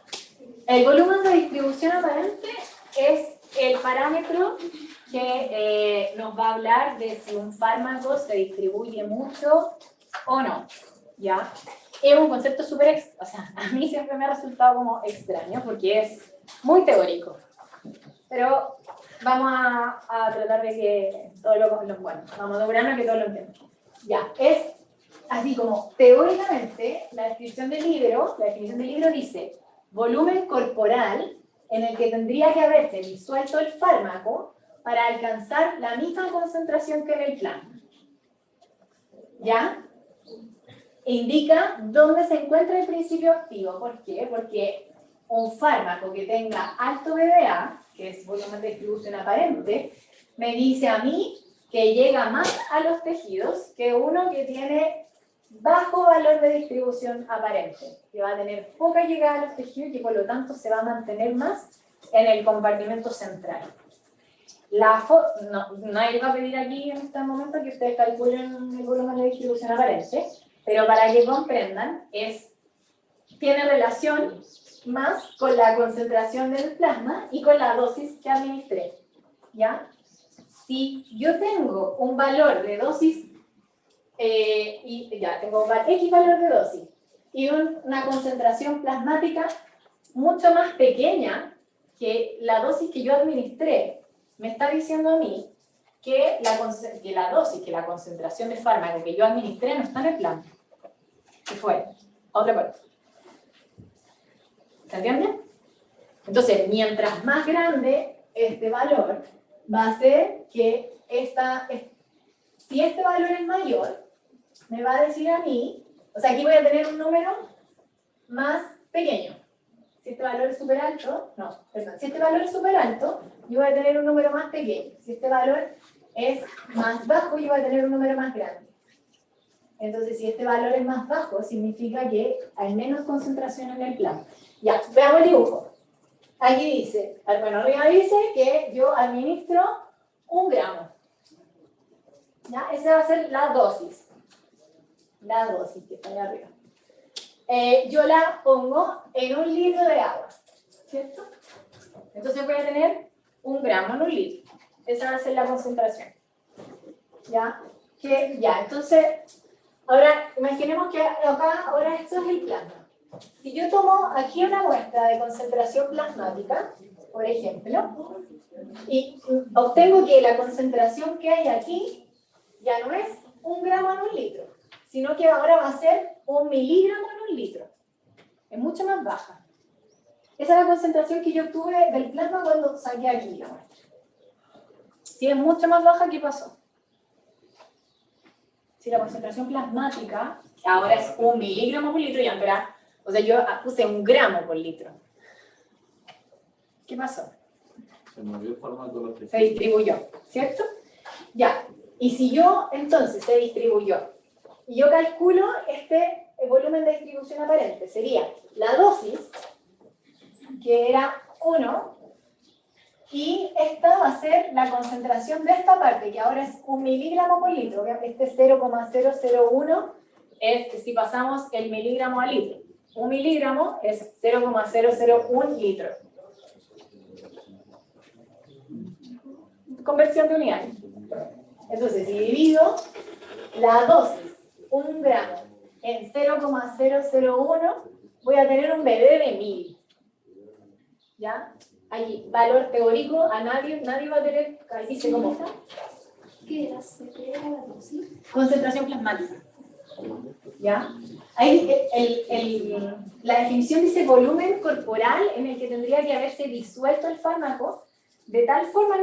El volumen de distribución aparente es el parámetro que nos va a hablar de si un fármaco se distribuye mucho o no. ¿Ya? Es un concepto súper, o sea, a mí siempre me ha resultado como extraño porque es muy teórico. Pero vamos a tratar de que todo bueno, vamos a lograr que todos lo entiendan. Ya, es así como teóricamente la definición del libro dice volumen corporal en el que tendría que haberse disuelto el fármaco para alcanzar la misma concentración que en el plasma. ¿Ya? Indica dónde se encuentra el principio activo. ¿Por qué? Porque un fármaco que tenga alto BDA, que es volumen de distribución aparente, me dice a mí que llega más a los tejidos que uno que tiene bajo valor de distribución aparente, que va a tener poca llegada a los tejidos y por lo tanto se va a mantener más en el compartimento central. Nadie va a pedir aquí en este momento que ustedes calculen el volumen de distribución aparente, pero para que comprendan, tiene relación más con la concentración del plasma y con la dosis que administré. ¿Ya? Si yo tengo un valor de dosis, tengo X valor de dosis, y una concentración plasmática mucho más pequeña que la dosis que yo administré, me está diciendo a mí que la concentración de fármaco que yo administré no está en el plasma. Y fue a otra parte. ¿Se entiende? Entonces, mientras más grande este valor, va a ser que si este valor es mayor, me va a decir a mí, o sea, aquí voy a tener un número más pequeño. Si este valor es súper alto, si este valor es súper alto, yo voy a tener un número más pequeño. Si este valor es más bajo, yo voy a tener un número más grande. Entonces, si este valor es más bajo, significa que hay menos concentración en el plasma. Ya, veamos el dibujo. Aquí dice, arriba dice que yo administro 1 gramo. ¿Ya? Esa va a ser la dosis. La dosis que está ahí arriba. Yo la pongo en 1 litro de agua. ¿Cierto? Entonces voy a tener 1 gramo en 1 litro. Esa va a ser la concentración. ¿Ya? Entonces, ahora imaginemos que acá, ahora esto es el plasma. Si yo tomo aquí una muestra de concentración plasmática, por ejemplo, y obtengo que la concentración que hay aquí ya no es 1 gramo en 1 litro, sino que ahora va a ser 1 miligramo en 1 litro. Es mucho más baja. Esa es la concentración que yo obtuve del plasma cuando saqué aquí la muestra. Si es mucho más baja, ¿qué pasó? Si la concentración plasmática ahora es 1 miligramo por litro, o sea, yo puse 1 gramo por litro. ¿Qué pasó? Se movió el fármaco de los tejidos. Se distribuyó, ¿cierto? Ya. Y si yo, entonces, se distribuyó, y yo calculo el volumen de distribución aparente, sería la dosis, que era 1, y esta va a ser la concentración de esta parte, que ahora es 1 miligramo por litro. Este 0,001 es si pasamos el miligramo a litro. 1 miligramo es 0,001 litro. Conversión de unidades. Entonces, si divido la dosis, 1 gramo, en 0,001, voy a tener un BD de 1000. ¿Ya? Ahí, valor teórico, a nadie va a tener, ahí dice cómo está. ¿Qué era la dosis? Concentración plasmática. ¿Ya? Ahí la definición dice volumen corporal en el que tendría que haberse disuelto el fármaco de tal forma,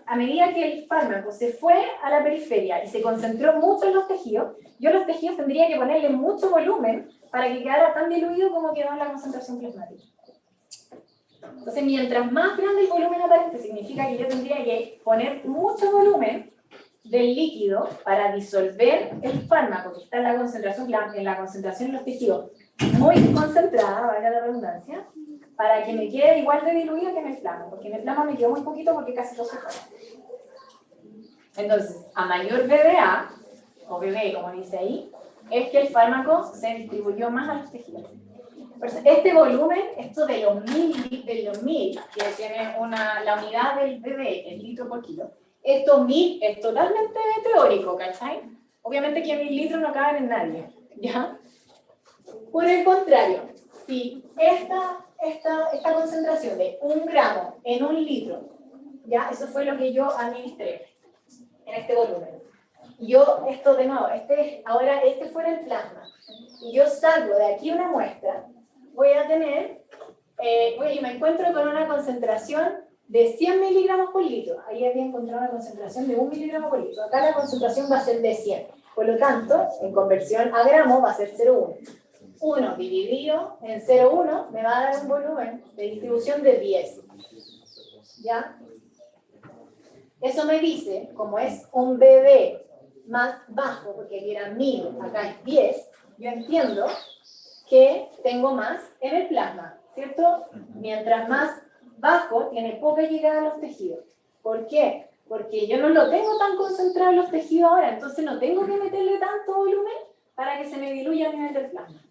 a medida que el fármaco se fue a la periferia y se concentró mucho en los tejidos, yo a los tejidos tendría que ponerle mucho volumen para que quedara tan diluido como quedó en la concentración plasmática. Entonces, mientras más grande el volumen aparente, significa que yo tendría que poner mucho volumen del líquido para disolver el fármaco que está en la concentración en los tejidos muy concentrada, valga la redundancia, para que me quede igual de diluido que en el plasma, porque en el plasma me quedó muy poquito porque casi todo se fue. Entonces, a mayor BDA, o BD como dice ahí, es que el fármaco se distribuyó más a los tejidos. Este volumen, esto de los 1000, que tiene la unidad del BD, el litro por kilo, estos 1000 es totalmente teórico, ¿cachai? Obviamente que 1000 litros no caben en nadie, ¿ya? Por el contrario, si esta concentración de 1 gramo en 1 litro, ¿ya? Eso fue lo que yo administré en este volumen. yo, esto de nuevo, ahora este fuera el plasma, y yo salgo de aquí una muestra, voy a tener, y me encuentro con una concentración de 100 miligramos por litro. Ahí había encontrado una concentración de 1 miligramo por litro. Acá la concentración va a ser de 100. Por lo tanto, en conversión a gramos va a ser 0,1. 1 dividido en 0,1 me va a dar un volumen de distribución de 10. ¿Ya? Eso me dice, como es un BB más bajo, porque aquí era 1000, acá es 10, yo entiendo que tengo más en el plasma, ¿cierto? Mientras más bajo, tiene poca llegada a los tejidos. ¿Por qué? Porque yo no lo tengo tan concentrado en los tejidos ahora, entonces no tengo que meterle tanto volumen para que se me diluya a nivel del plasma.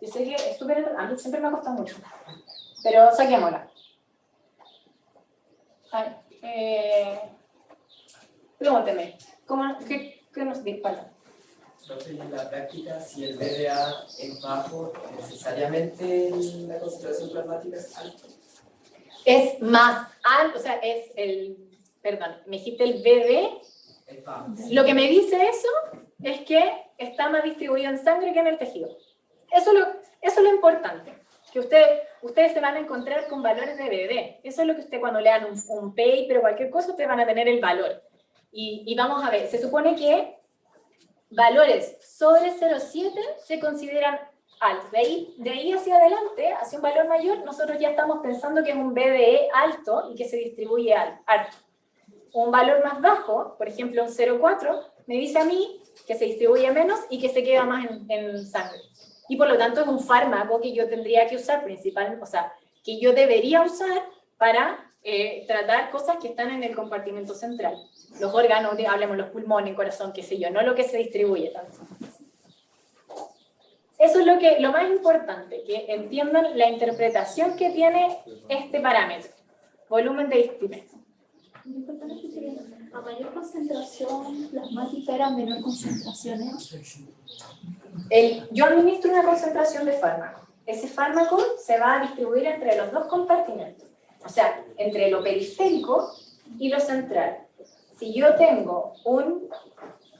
Yo sé que es súper, a mí siempre me ha costado mucho, pero saquémosla. Pregúnteme, ¿qué nos dispara? Entonces, en la práctica, si el BDA es bajo, necesariamente la concentración plasmática es alta. Es más alto, o sea, perdón, me dijiste el BD. Es bajo. Lo que me dice eso es que está más distribuido en sangre que en el tejido. Eso es lo importante, que ustedes se van a encontrar con valores de BD. Eso es lo que usted cuando lean un paper o cualquier cosa, ustedes van a tener el valor. Y vamos a ver, se supone que valores sobre 0,7 se consideran altos. De ahí hacia adelante, hacia un valor mayor, nosotros ya estamos pensando que es un BDE alto y que se distribuye alto. Un valor más bajo, por ejemplo un 0,4, me dice a mí que se distribuye menos y que se queda más en sangre. Y por lo tanto es un fármaco que yo tendría que usar principalmente, o sea, que yo debería usar para tratar cosas que están en el compartimento central. Los órganos, hablemos los pulmones, corazón, qué sé yo, no lo que se distribuye tanto. Eso es lo más importante, que entiendan la interpretación que tiene este parámetro, volumen de distimento. A mayor concentración plasmática era menor concentración. Yo administro una concentración de fármaco. Ese fármaco se va a distribuir entre los dos compartimentos, o sea, entre lo periférico y lo central. Si yo tengo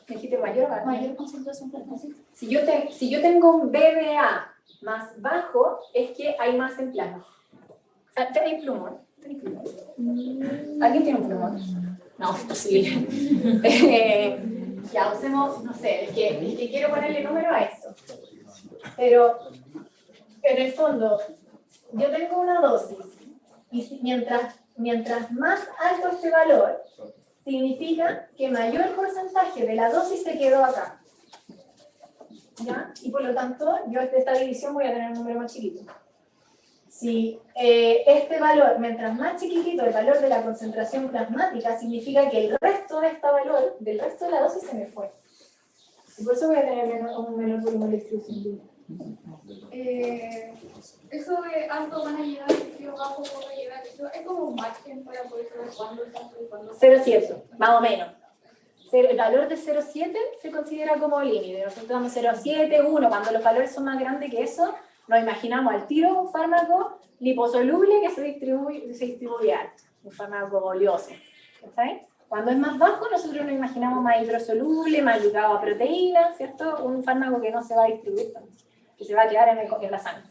¿me dijiste mayor concentración plasmática. Si yo tengo un BBA más bajo, es que hay más en plasma. ¿Tenéis plumón? ¿Alguien tiene un plumón? No, es posible. Ya, usemos, no sé, es que quiero ponerle número a esto. Pero, en el fondo, yo tengo una dosis, y mientras más alto este valor, significa que mayor porcentaje de la dosis se quedó acá. ¿Ya? Y por lo tanto, yo de esta división voy a tener un número más chiquito. Si este valor, mientras más chiquitito el valor de la concentración plasmática, significa que el resto de este valor, del resto de la dosis, se me fue. Y por eso voy a tener un menor volumen de distribución. Eso de alto van a llegar, y bajo van a llegar, es como un margen para poder saber cuándo es alto y cuándo es 0,7, más o menos. El valor de 0,7 se considera como límite. Nosotros damos 0,7, 1. Cuando los valores son más grandes que eso, nos imaginamos al tiro un fármaco liposoluble que se distribuye alto. Un fármaco oleoso. ¿Sabes? Cuando es más bajo, nosotros nos imaginamos más hidrosoluble, más ligado a proteínas, ¿cierto? Un fármaco que no se va a distribuir tanto, que se va a quedar en la sangre.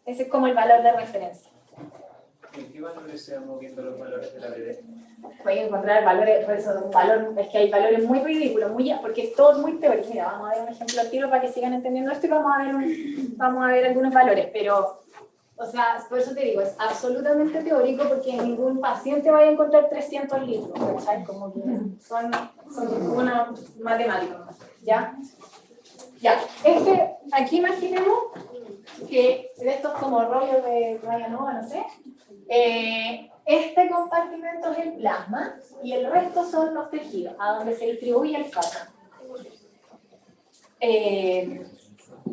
Ese es como el valor de referencia. ¿En qué valores se van moviendo los valores de la BD? Voy a encontrar valores, por eso es que hay valores muy ridículos, porque es todo muy teórico. Mira, vamos a ver un ejemplo al tiro para que sigan entendiendo esto y vamos a ver algunos valores, pero, o sea, por eso te digo, es absolutamente teórico porque ningún paciente va a encontrar 300 litros, ¿sabes? Como que son una matemática, ¿ya? Ya, aquí imaginemos que de estos como rollos de Ryan Nova, no sé, este compartimento es el plasma y el resto son los tejidos, a donde se distribuye el fármaco.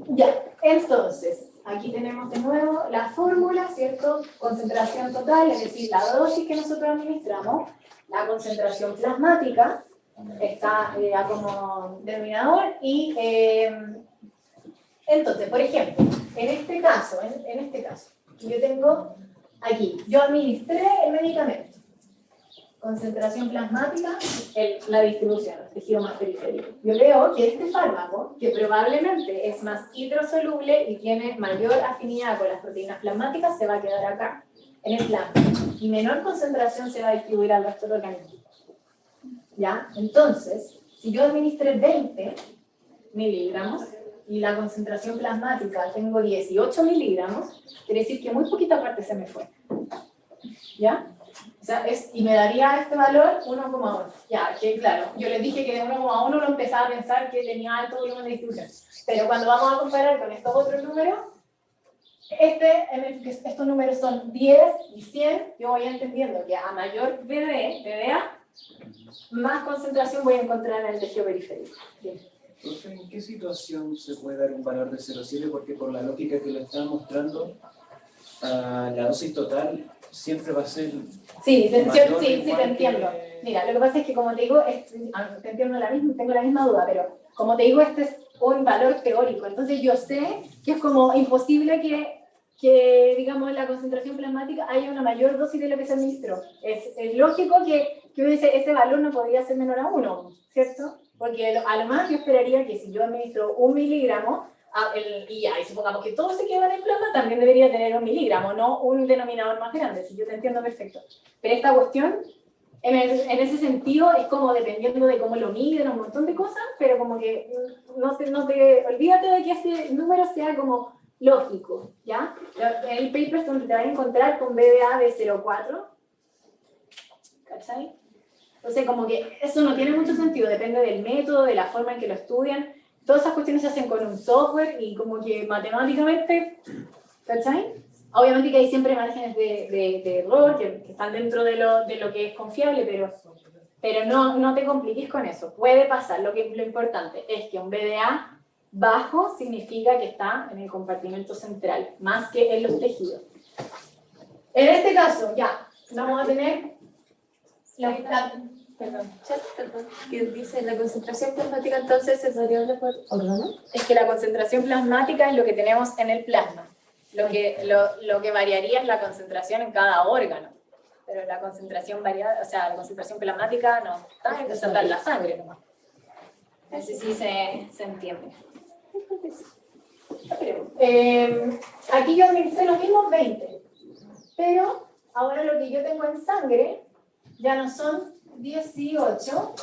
Ya, entonces, aquí tenemos de nuevo la fórmula, ¿cierto? Concentración total, es decir, la dosis que nosotros administramos, la concentración plasmática, está como denominador, y entonces, por ejemplo, en este caso, yo tengo aquí, yo administré el medicamento. concentración plasmática, la distribución, el tejido más periférico. Yo veo que este fármaco, que probablemente es más hidrosoluble y tiene mayor afinidad con las proteínas plasmáticas, se va a quedar acá, en el plasma. Y menor concentración se va a distribuir al resto del organismo. ¿Ya? Entonces, si yo administré 20 miligramos y la concentración plasmática tengo 18 miligramos, quiere decir que muy poquita parte se me fue. ¿Ya? O sea, y me daría este valor 1,1. Ya, que claro, yo les dije que de 1,1 uno empezaba a pensar que tenía alto volumen de distribución. Pero cuando vamos a comparar con estos otros números, estos números son 10 y 100, yo voy entendiendo que a mayor BDA, más concentración voy a encontrar en el tejido periférico. Bien. Entonces, ¿en qué situación se puede dar un valor de 0,7? Porque por la lógica que le estaba mostrando, la dosis total siempre va a ser... Sí, te mayor, entiendo. Mira, lo que pasa es que como te digo, te entiendo tengo la misma duda, pero como te digo, este es un valor teórico, entonces yo sé que es como imposible que digamos, en la concentración plasmática haya una mayor dosis de lo que se administró. Es lógico que uno dice, ese valor no podría ser menor a 1, ¿cierto? Porque a lo más yo esperaría que si yo administro 1 miligramo, y supongamos que todo se queda en el plasma, también debería tener 1 miligramo, no un denominador más grande, si yo te entiendo perfecto. Pero esta cuestión, en ese sentido, es como dependiendo de cómo lo miden, un montón de cosas, pero como que olvídate de que ese número sea como lógico, ¿ya? En el paper es donde te vas a encontrar con BDA de 0,4, ¿cachai? Entonces, como que eso no tiene mucho sentido, depende del método, de la forma en que lo estudian. Todas esas cuestiones se hacen con un software y como que matemáticamente, ¿cachai? Obviamente que hay siempre márgenes de error que están dentro de lo que es confiable, pero no te compliques con eso. Puede pasar, lo importante es que un BDA bajo significa que está en el compartimento central, más que en los tejidos. En este caso, ya, vamos a tener Perdón, que dice la concentración plasmática entonces es variable por órgano. Es que la concentración plasmática es lo que tenemos en el plasma. Lo que variaría es la concentración en cada órgano. Pero la concentración la concentración plasmática no está en la sangre nomás. Así sí se entiende. Aquí yo administré los mismos 20. Pero ahora lo que yo tengo en sangre ya no son 18,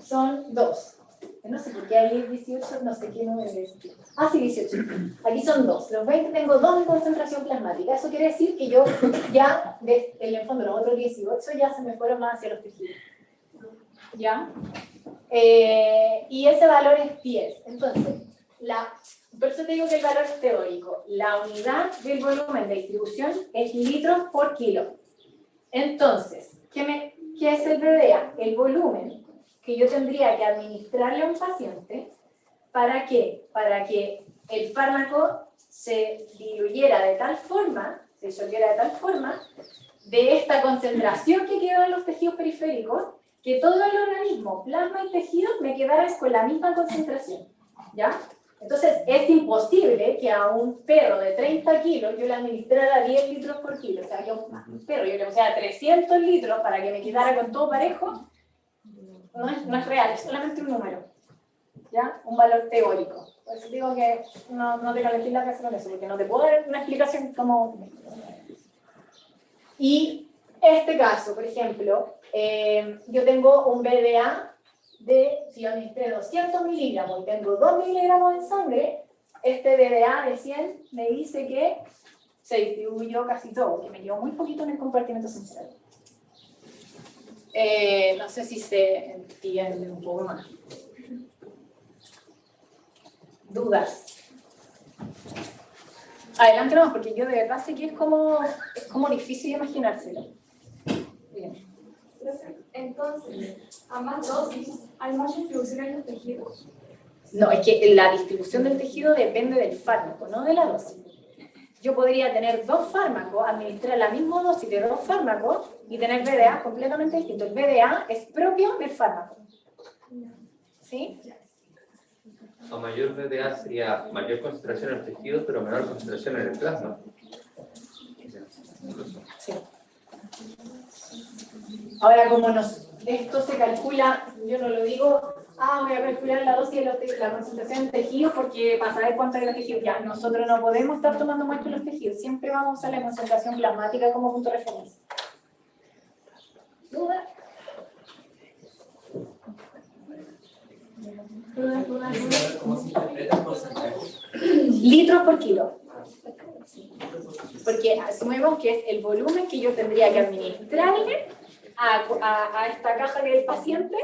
son 2. No sé por qué hay 18, no sé qué número es. Ah, sí, 18. Aquí son 2. Los 20 tengo 2 en concentración plasmática. Eso quiere decir que yo ya, en el fondo, los otros 18 ya se me fueron más hacia los tejidos. ¿Ya? Y ese valor es 10. Entonces, por eso te digo que el valor es teórico. La unidad del volumen de distribución es litros por kilo. Entonces, ¿qué es el BDA? El volumen que yo tendría que administrarle a un paciente ¿para qué? Para que el fármaco se diluyera de tal forma, se disolviera de tal forma, de esta concentración que quedó en los tejidos periféricos, que todo el organismo, plasma y tejidos, me quedara con la misma concentración, ¿ya? Entonces, es imposible que a un perro de 30 kilos yo le administrara 10 litros por kilo. O sea, que a un perro yo le pusiera 300 litros para que me quedara con todo parejo. No es real, es solamente un número. ¿Ya? Un valor teórico. Por eso digo que no te calenté la cabeza con eso, porque no te puedo dar una explicación como... Y este caso, por ejemplo, yo tengo un BDA si yo administré 200 miligramos y tengo 2 miligramos en sangre, este BDA de 100 me dice que se distribuyó casi todo, que me llevó muy poquito en el compartimento central. No sé si se entiende un poco más. ¿Dudas? Adelante nomás, porque yo de verdad sé que es como difícil imaginárselo. Bien. Entonces, a más dosis, ¿hay más distribución en los tejidos? No, es que la distribución del tejido depende del fármaco, no de la dosis. Yo podría tener 2 fármacos, administrar la misma dosis de 2 fármacos y tener BDA completamente distinto. El BDA es propio del fármaco. ¿Sí? A mayor BDA sería mayor concentración en el tejido, pero menor concentración en el plasma. Sí. Ahora, como esto se calcula, yo no lo digo, voy a calcular la dosis de la concentración de tejidos porque para saber cuánto hay de los tejidos, ya, nosotros no podemos estar tomando muestras de los tejidos, siempre vamos a usar la concentración plasmática como punto de referencia. ¿Duda? ¿Cómo se interpreta el porcentaje? Litros por kilo. Porque asumimos que es el volumen que yo tendría que administrarle a esta caja del paciente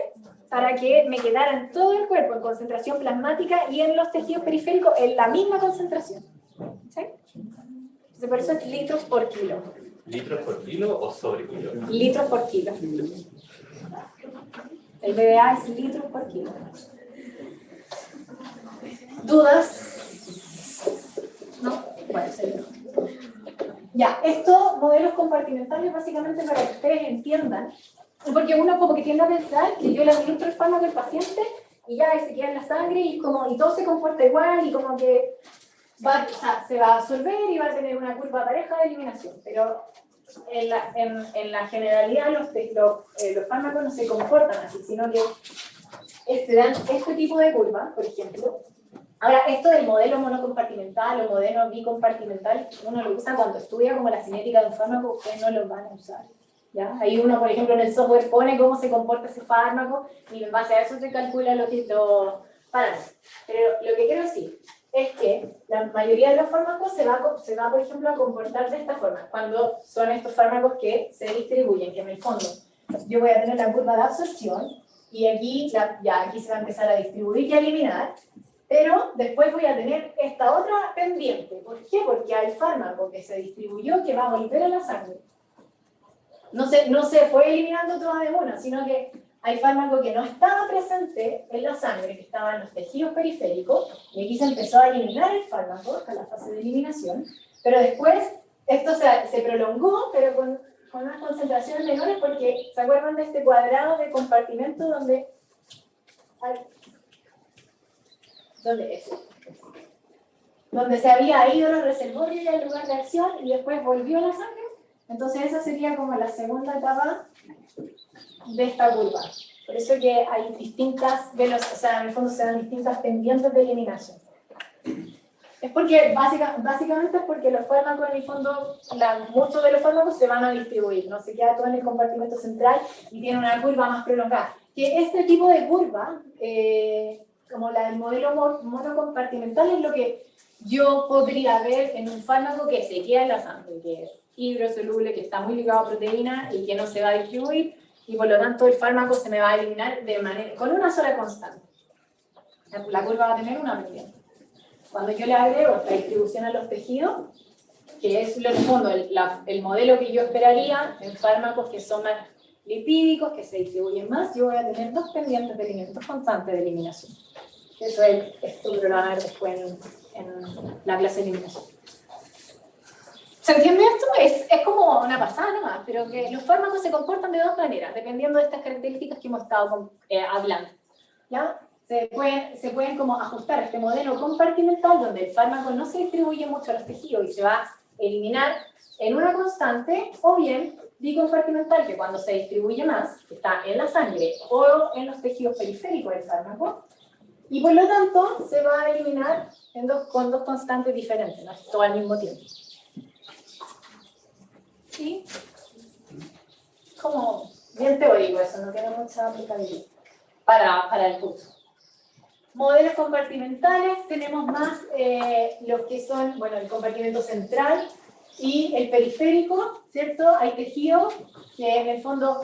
para que me quedara en todo el cuerpo en concentración plasmática y en los tejidos periféricos en la misma concentración. ¿Sí? Entonces por eso es litros por kilo. ¿Litros por kilo o sobre kilo? Litros por kilo. El BDA es litros por kilo. ¿Dudas? ¿No? Bueno, seguimos. Ya, estos modelos compartimentales básicamente para que ustedes entiendan, porque uno como que tiende a pensar que yo le administro el fármaco al paciente y ya se queda en la sangre y todo se comporta igual y como que se va a absorber y va a tener una curva pareja de eliminación, pero en la generalidad los fármacos no se comportan así, sino que se dan este tipo de curva, por ejemplo. Ahora, esto del modelo monocompartimental o modelo bicompartimental, uno lo usa cuando estudia como la cinética de un fármaco, ustedes no lo van a usar. ¿Ya? Ahí uno, por ejemplo, en el software pone cómo se comporta ese fármaco y en base a eso se calcula los parámetros. Pero lo que quiero decir es que la mayoría de los fármacos se va, por ejemplo, a comportar de esta forma, cuando son estos fármacos que se distribuyen, que en el fondo yo voy a tener la curva de absorción y aquí, aquí se va a empezar a distribuir y a eliminar, pero después voy a tener esta otra pendiente. ¿Por qué? Porque hay fármaco que se distribuyó que va a volver a la sangre. No se fue eliminando toda de una, sino que hay fármaco que no estaba presente en la sangre, que estaba en los tejidos periféricos, y aquí se empezó a eliminar el fármaco, en la fase de eliminación, pero después esto se prolongó, pero con unas concentraciones menores, porque ¿se acuerdan de este cuadrado de compartimento donde se había ido los reservorios y el lugar de acción y después volvió a la sangre? Entonces esa sería como la segunda etapa de esta curva. Por eso que hay distintas en el fondo se dan distintas pendientes de eliminación. Es porque, básicamente es porque los fármacos en el fondo, muchos de los fármacos se van a distribuir, no se queda todo en el compartimento central y tiene una curva más prolongada. Que este tipo de curva, como la del modelo monocompartimental, es lo que yo podría ver en un fármaco que se queda en la sangre, que es hidrosoluble, que está muy ligado a proteína y que no se va a distribuir, y por lo tanto el fármaco se me va a eliminar con una sola constante. La curva va a tener una pendiente. Cuando yo le agrego esta distribución a los tejidos, que es en el fondo el modelo que yo esperaría en fármacos que son más lipídicos, que se distribuyen más, yo voy a tener dos pendientes de eliminación, dos constantes de eliminación. Eso es esto que lo van a ver después en la clase de eliminación. ¿Se entiende esto? Es como una pasada nomás, pero que los fármacos se comportan de dos maneras, dependiendo de estas características que hemos estado hablando. ¿Ya? Se pueden como ajustar a este modelo compartimental donde el fármaco no se distribuye mucho a los tejidos y se va a eliminar en una constante, o bien bicompartimental, que cuando se distribuye más, que está en la sangre o en los tejidos periféricos del fármaco, y por lo tanto se va a eliminar con dos constantes diferentes, no todo al mismo tiempo. ¿Sí? Como bien teórico eso, no tiene mucha aplicabilidad para el curso. Modelos compartimentales, tenemos más los que son, el compartimento central y el periférico, ¿cierto? Hay tejidos que en el fondo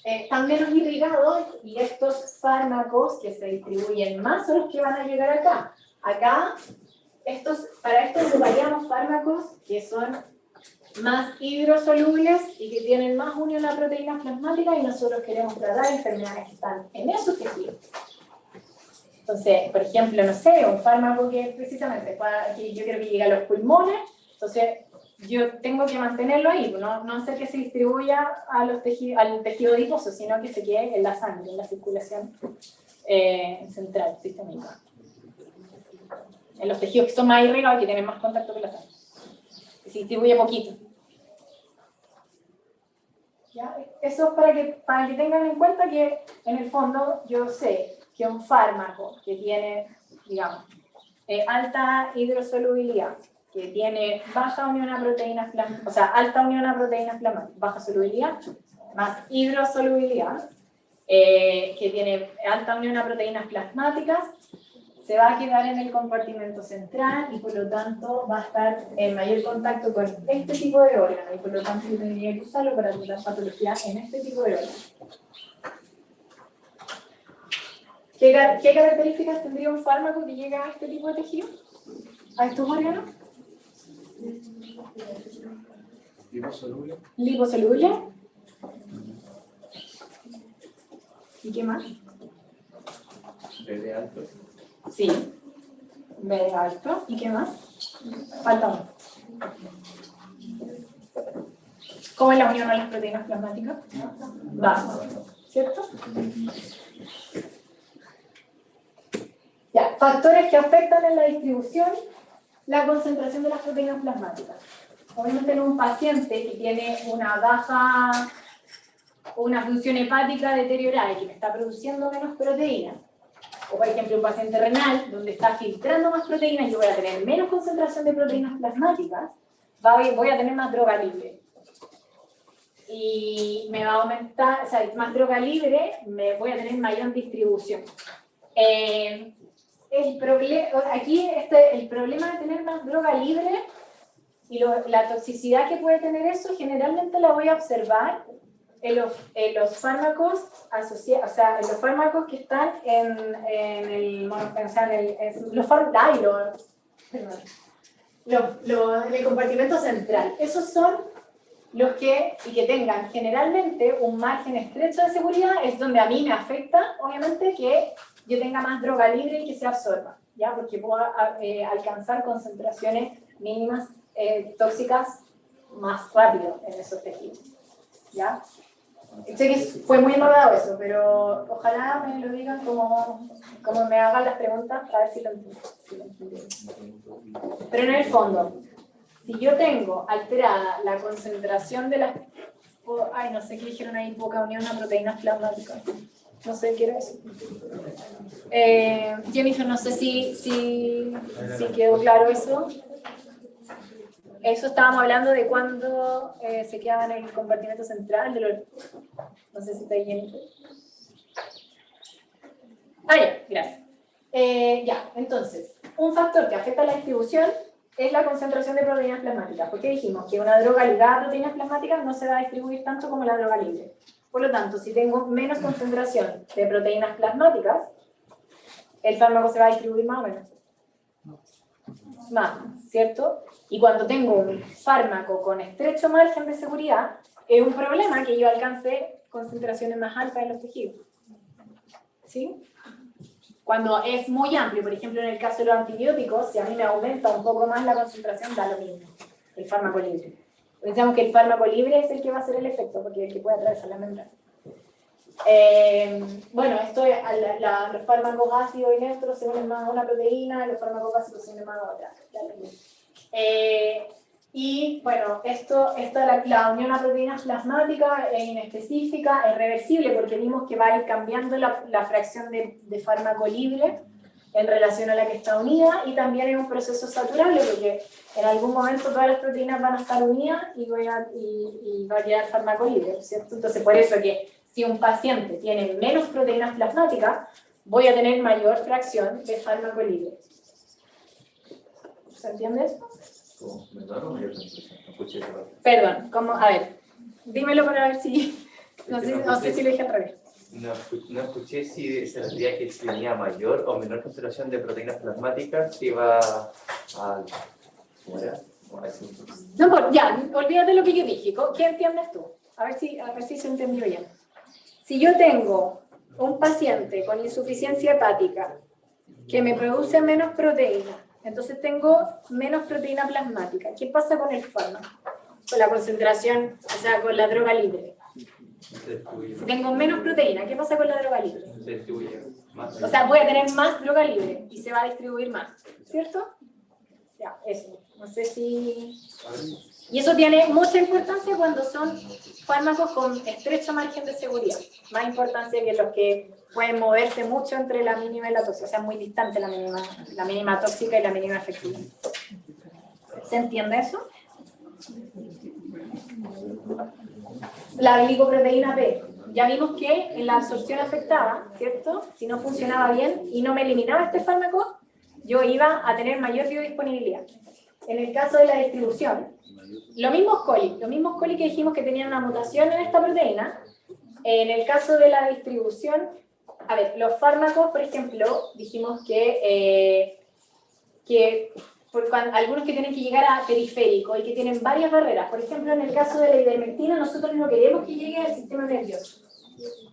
están menos irrigados y estos fármacos que se distribuyen más son los que van a llegar acá. Acá, para estos ocuparíamos fármacos que son más hidrosolubles y que tienen más unión a proteínas plasmáticas y nosotros queremos tratar enfermedades que están en esos tejidos. Entonces, por ejemplo, no sé, un fármaco que precisamente que yo quiero que llegue a los pulmones, entonces yo tengo que mantenerlo ahí, no hacer que se distribuya al tejido adiposo, sino que se quede en la sangre, en la circulación central, sistémica. En los tejidos que son más irrigados y que tienen más contacto con la sangre. Que se distribuye poquito. ¿Ya? Eso es para que tengan en cuenta que en el fondo yo sé que un fármaco que tiene, digamos, alta hidrosolubilidad, que tiene baja unión a proteínas plasmáticas, o sea, alta unión a proteínas plasmáticas, baja solubilidad, más hidrosolubilidad, que tiene alta unión a proteínas plasmáticas, se va a quedar en el compartimento central y por lo tanto va a estar en mayor contacto con este tipo de órgano y por lo tanto yo tendría que usarlo para tratar patología en este tipo de órgano. ¿Qué características tendría un fármaco que llega a este tipo de tejido? ¿A estos órganos? Liposoluble. Liposoluble. ¿Y qué más? Bebé alto. Sí. B alto. ¿Y qué más? Falta uno. ¿Cómo es la unión a las proteínas plasmáticas? Baja. ¿Cierto? Ya, factores que afectan en la distribución, la concentración de las proteínas plasmáticas. Obviamente en un paciente que tiene una función hepática deteriorada y que me está produciendo menos proteínas, o por ejemplo un paciente renal donde está filtrando más proteínas, yo voy a tener menos concentración de proteínas plasmáticas, voy a tener más droga libre. Y me va a aumentar, o sea, más droga libre, me voy a tener mayor distribución. El problema de tener más droga libre y la toxicidad que puede tener eso, generalmente la voy a observar en los fármacos asociados, o sea, en los fármacos que están en el compartimento central. Esos son los que tengan generalmente un margen estrecho de seguridad, es donde a mí me afecta, obviamente, que yo tenga más droga libre y que se absorba, ¿ya? Porque puedo alcanzar concentraciones mínimas tóxicas más rápido en esos tejidos, ¿ya? Sé que fue muy enredado eso, pero ojalá me lo digan como me hagan las preguntas, a ver si lo entiendo. Pero en el fondo, si yo tengo alterada la concentración de las... Ay, no sé qué dijeron ahí, poca unión a proteínas plasmáticas. No sé qué era eso. Jennifer, no sé si quedó claro eso. Eso estábamos hablando de cuando se quedaba en el compartimento central. No sé si está ahí Jennifer. Ya, gracias. Ya, entonces, un factor que afecta a la distribución es la concentración de proteínas plasmáticas. Porque dijimos que una droga ligada a proteínas plasmáticas no se va a distribuir tanto como la droga libre. Por lo tanto, si tengo menos concentración de proteínas plasmáticas, el fármaco se va a distribuir más o menos. Más, ¿cierto? Y cuando tengo un fármaco con estrecho margen de seguridad, es un problema que yo alcance concentraciones más altas en los tejidos. ¿Sí? Cuando es muy amplio, por ejemplo en el caso de los antibióticos, si a mí me aumenta un poco más la concentración, da lo mismo, el fármaco libre. Pensamos que el fármaco libre es el que va a hacer el efecto, porque es el que puede atravesar la membrana. Bueno, los fármacos ácidos y neutros se unen más a una proteína, los fármacos básicos se unen más a otra. Y bueno, la unión a proteínas plasmáticas es inespecífica, es reversible porque vimos que va a ir cambiando la fracción de fármaco libre en relación a la que está unida, y también es un proceso saturable porque en algún momento todas las proteínas van a estar unidas y va a quedar fármaco libre, ¿cierto? Entonces por eso que si un paciente tiene menos proteínas plasmáticas, voy a tener mayor fracción de fármaco libre. ¿Se entiende eso? Perdón, a ver, dímelo para ver si... No sé si lo dije al revés. No escuché si se refería que si tenía mayor o menor concentración de proteínas plasmáticas iba a... ¿Cómo era? No, ya, olvídate lo que yo dije. ¿Qué entiendes tú? A ver si se entendió bien. Si yo tengo un paciente con insuficiencia hepática que me produce menos proteína, entonces tengo menos proteína plasmática, ¿qué pasa con el fármaco? Con la concentración, o sea, con la droga libre. Si tengo menos proteína, ¿qué pasa con la droga libre? Se distribuye más. O sea, voy a tener más droga libre y se va a distribuir más, ¿cierto? Ya, eso. No sé si... Y eso tiene mucha importancia cuando son fármacos con estrecho margen de seguridad. Más importancia que los que pueden moverse mucho entre la mínima y la tóxica, o sea, muy distante la mínima tóxica y la mínima efectiva. ¿Se entiende eso? La glicoproteína B. Ya vimos que en la absorción afectada, ¿cierto? Si no funcionaba bien y no me eliminaba este fármaco, yo iba a tener mayor biodisponibilidad. En el caso de la distribución, los mismos coli que dijimos que tenían una mutación en esta proteína, en el caso de la distribución, a ver, los fármacos, por ejemplo, dijimos que algunos que tienen que llegar a periférico y que tienen varias barreras, por ejemplo, en el caso de la ivermectina, nosotros no queremos que llegue al sistema nervioso,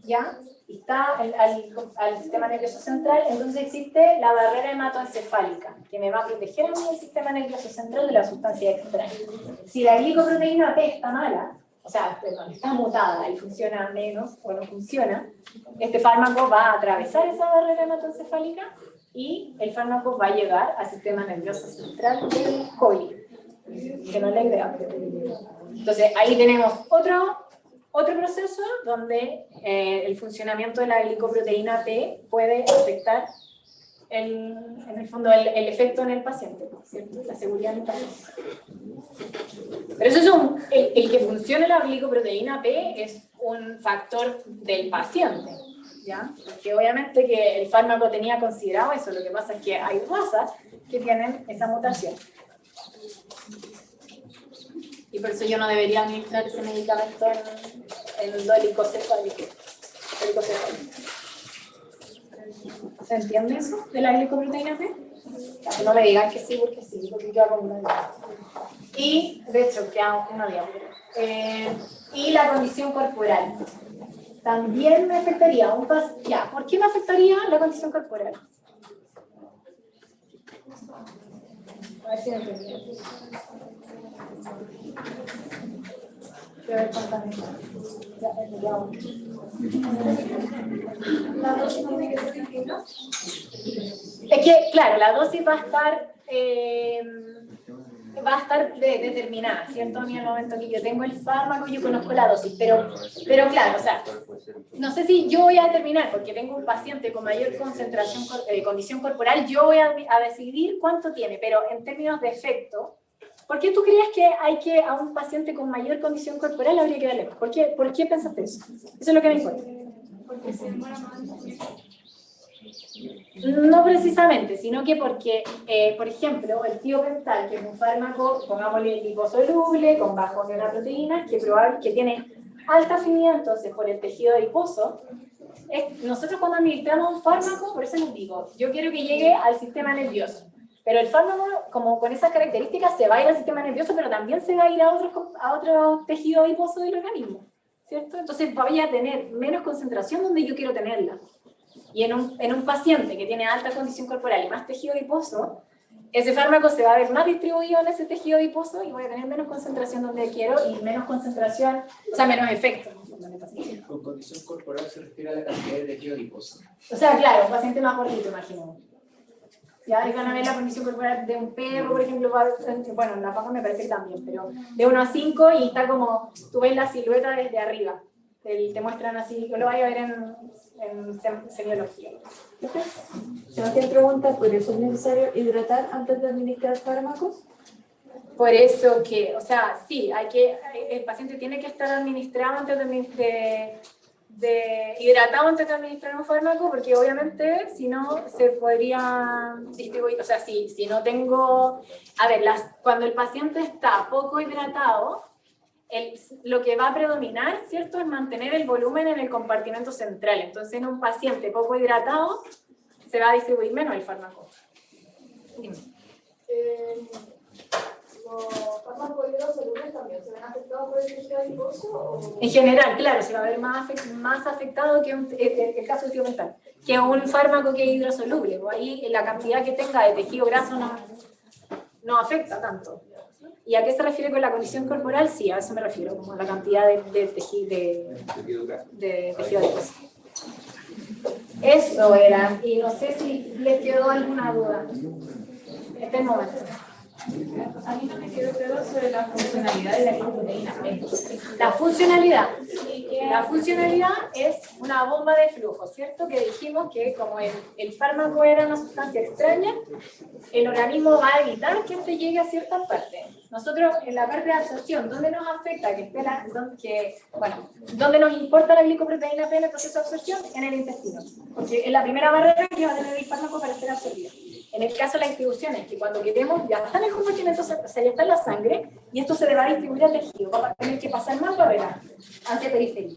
¿ya? Y está al sistema nervioso central, entonces existe la barrera hematoencefálica, que me va a proteger a mí del sistema nervioso central de la sustancia extraña. Si la glicoproteína P está mala, o sea, perdón, está mutada y funciona menos o no funciona, este fármaco va a atravesar esa barrera hematoencefálica y el fármaco va a llegar al sistema nervioso central del coli, que no es la idea. Entonces, ahí tenemos otro proceso donde el funcionamiento de la glicoproteína P puede afectar en el fondo el efecto en el paciente, ¿cierto? La seguridad del paciente. Pero eso es el que funcione la glicoproteína P es un factor del paciente, ¿ya? Porque obviamente que el fármaco tenía considerado eso, lo que pasa es que hay razas que tienen esa mutación. Y por eso yo no debería administrar ese medicamento en el dolicocefálico. ¿Se entiende eso de la glicoproteína P? No me digan que sí, porque yo hago una diapositiva. Y, de hecho, que hago una diapositiva. Y la condición corporal. También me afectaría ya, ¿por qué me afectaría la condición corporal? A ver si me entendí. La dosis tiene que ser distinta. Es que, claro, la dosis va a estar determinada, ¿cierto? A mí al momento que yo tengo el fármaco, yo conozco la dosis, pero claro, o sea, no sé si yo voy a determinar, porque tengo un paciente con mayor concentración, condición corporal, yo voy a decidir cuánto tiene, pero en términos de efecto, ¿por qué tú crees que a un paciente con mayor condición corporal habría que darle más? ¿Por qué pensaste eso? Eso es lo que me importa. Porque se demora más. No precisamente, sino que porque, por ejemplo, el tiopental, que es un fármaco, pongámosle liposoluble, con bajo en la proteína, que tiene alta afinidad entonces por el tejido adiposo, nosotros cuando administramos un fármaco, por eso les digo, yo quiero que llegue al sistema nervioso. Pero el fármaco, como con esas características, se va a ir al sistema nervioso, pero también se va a ir a otro tejido adiposo del organismo, ¿cierto? Entonces voy a tener menos concentración donde yo quiero tenerla. Y en un paciente que tiene alta condición corporal y más tejido adiposo, ese fármaco se va a ver más distribuido en ese tejido adiposo y voy a tener menos concentración donde quiero y menos concentración, o sea, menos efecto. Con condición corporal se refiere a la cantidad de tejido adiposo. O sea, claro, un paciente más gordito, imagino. Ya ahí van a ver la condición corporal de un perro, por ejemplo, bueno, en la vaca me parece que también, pero de 1 a 5 y está como, tú ves la silueta desde arriba, te muestran así, yo lo voy a ver en semiología. Sebastián pregunta, ¿por eso es necesario hidratar antes de administrar fármacos? Por eso que, o sea, sí, el paciente tiene que estar administrado antes hidratado antes de administrar un fármaco, porque obviamente si no se podría distribuir, o sea, si no tengo, a ver, cuando el paciente está poco hidratado, lo que va a predominar, ¿cierto?, es mantener el volumen en el compartimento central. Entonces en un paciente poco hidratado se va a distribuir menos el fármaco. ¿Los fármacos hidrosolubles también se ven afectados por el tejido adiposo? En general, claro, se va a ver más afectado que el caso del tiopental, que un fármaco que es hidrosoluble. Ahí la cantidad que tenga de tejido graso no afecta tanto. ¿Y a qué se refiere con la condición corporal? Sí, a eso me refiero, como a la cantidad de tejido adiposo. Eso era, y no sé si les quedó alguna duda. Este es el momento. A mí no me quedó claro sobre la funcionalidad de la glicoproteína P. La funcionalidad es una bomba de flujo, ¿cierto? Que dijimos que como el fármaco era una sustancia extraña, el organismo va a evitar que este llegue a ciertas partes. Nosotros en la parte de absorción, ¿dónde nos afecta que esté dónde nos importa la glicoproteína P en el proceso de absorción? En el intestino, porque es la primera barrera que va a tener el fármaco para ser absorbido. En el caso de la distribución es que cuando queremos ya está en el compartimento, o sea, ya está en la sangre, y esto se le va a distribuir al tejido, va a tener que pasar más barreras hacia periferia.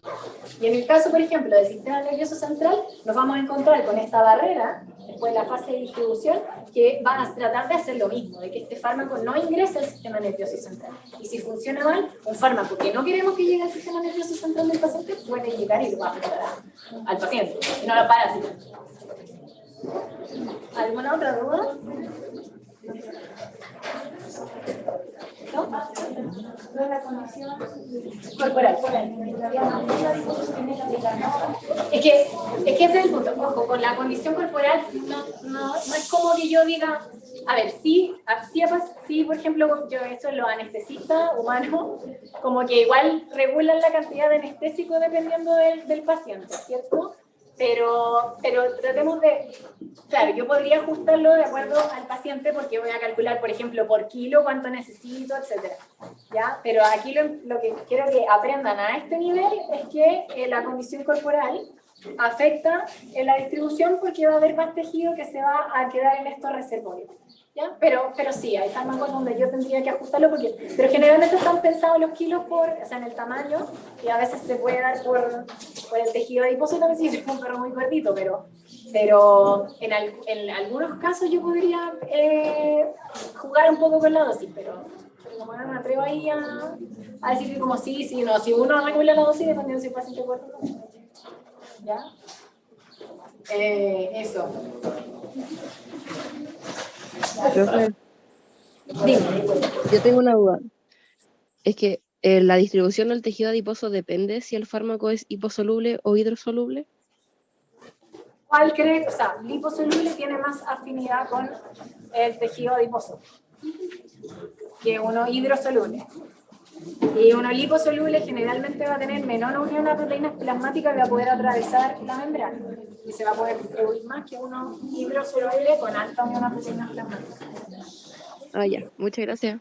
Y en el caso, por ejemplo, del sistema nervioso central, nos vamos a encontrar con esta barrera, después de la fase de distribución, que va a tratar de hacer lo mismo, de que este fármaco no ingrese al sistema nervioso central. Y si funciona mal, un fármaco que no queremos que llegue al sistema nervioso central del paciente puede llegar y lo va a afectar al paciente, y no lo para así. ¿Alguna otra duda? ¿No? La condición Corporal. Es que ese es el punto. Ojo, con la condición corporal no es como que yo diga, a ver, sí, por ejemplo, yo eso los anestesistas humanos, como que igual regulan la cantidad de anestésico dependiendo del paciente, ¿cierto? Pero tratemos de, claro, yo podría ajustarlo de acuerdo al paciente porque voy a calcular, por ejemplo, por kilo cuánto necesito, etcétera, ¿ya? Pero aquí lo que quiero que aprendan a este nivel es que la condición corporal afecta en la distribución porque va a haber más tejido que se va a quedar en estos reservorios, ¿ya? Pero sí, hay fármacos donde yo tendría que ajustarlo pero generalmente están pensados los kilos en el tamaño, y a veces se puede dar por el tejido adiposo también si es un perro muy gordito, pero en algunos casos yo podría jugar un poco con la dosis, pero como no me atrevo ahí a decir que como sí, no, si uno regula la dosis dependiendo si el paciente gordito, ¿ya? Eso. Profe, yo tengo una duda. Es que la distribución del tejido adiposo depende si el fármaco es hiposoluble o hidrosoluble. ¿Cuál cree? O sea, liposoluble tiene más afinidad con el tejido adiposo que uno hidrosoluble. Y uno liposoluble generalmente va a tener menor unión a proteínas plasmáticas que va a poder atravesar la membrana y se va a poder distribuir más que uno hidrosoluble con alta unión a proteínas plasmáticas. Ah, ya, muchas gracias.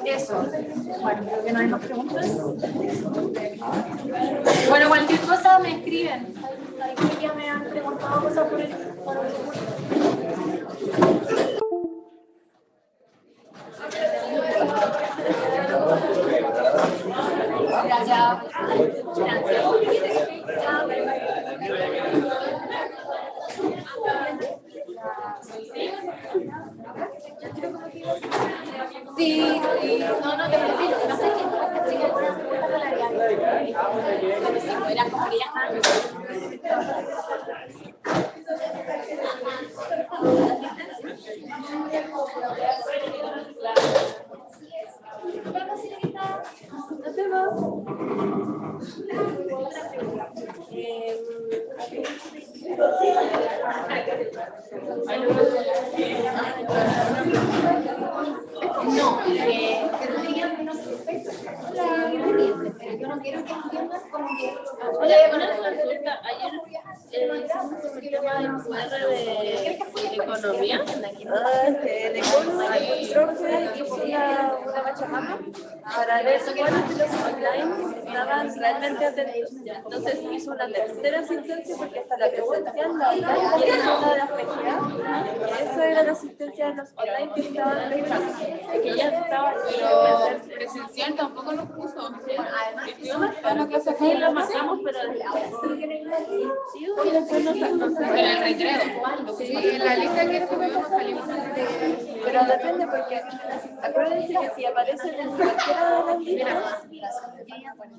Eso. Bueno, creo que no hay más preguntas. Bueno, cualquier cosa me escriben. Algunos ya me han preguntado cosas por el Gracias. Sí, no te preocupes, lo que pasa es que esta chica fue una pregunta salarial. Pero si no era como que ya no, tendrían menos efectos. Pero yo no quiero que entiendan como que... Oye, una consulta. Ayer hicimos un tema de encuadre de economía. De cómo Stroke hizo una bachacama para ver cuáles de los online estaban realmente atentos. Entonces hizo una tercera asistencia porque hasta la presencial, la online, y una de las PGA. Esa era la asistencia de los online que estaban revisando. Que ya estaba, pero presencial tampoco nos puso. Además, estuvimos la clase aquí la matamos, pero sí, después nos en el recreo. Sí, en la lista que estuvimos salimos. Pero depende porque acuérdense que si aparece en cualquiera de las listas,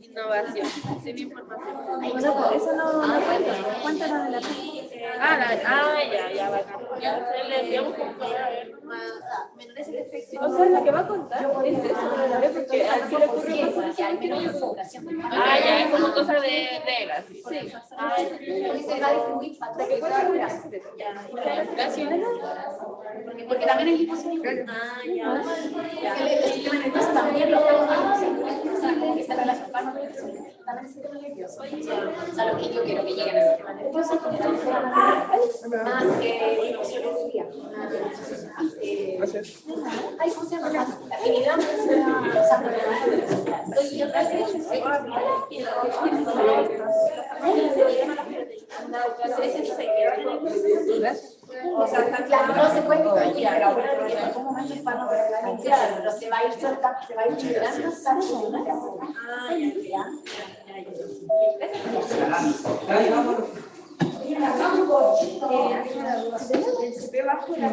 innovación, sin información. Bueno, por eso no cuenta. Cuéntanos de la ya, bacán. Ya le enviamos como para ver. Menores el efecto. O sea, la que va a contar es eso, porque así le ocurre a porque hay menos concentración. Ah, ya, es como cosa de reglas. Sí. Porque se va a distribuir para todo. Porque también hay disposición. El sistema nervioso también lo estamos como que esa relación también es el sistema nervioso. O sea, lo que yo quiero que lleguen al sistema nervioso más que fisiología. Ay, ¿cómo se llama? La afinidad. Yo creo o sea, claro, no se puede distinguir, pero acuérdate que en algún momento el fármaco se va a limpiar, pero se va a ir soltando, se va a ir liberando esa el CP bajo y la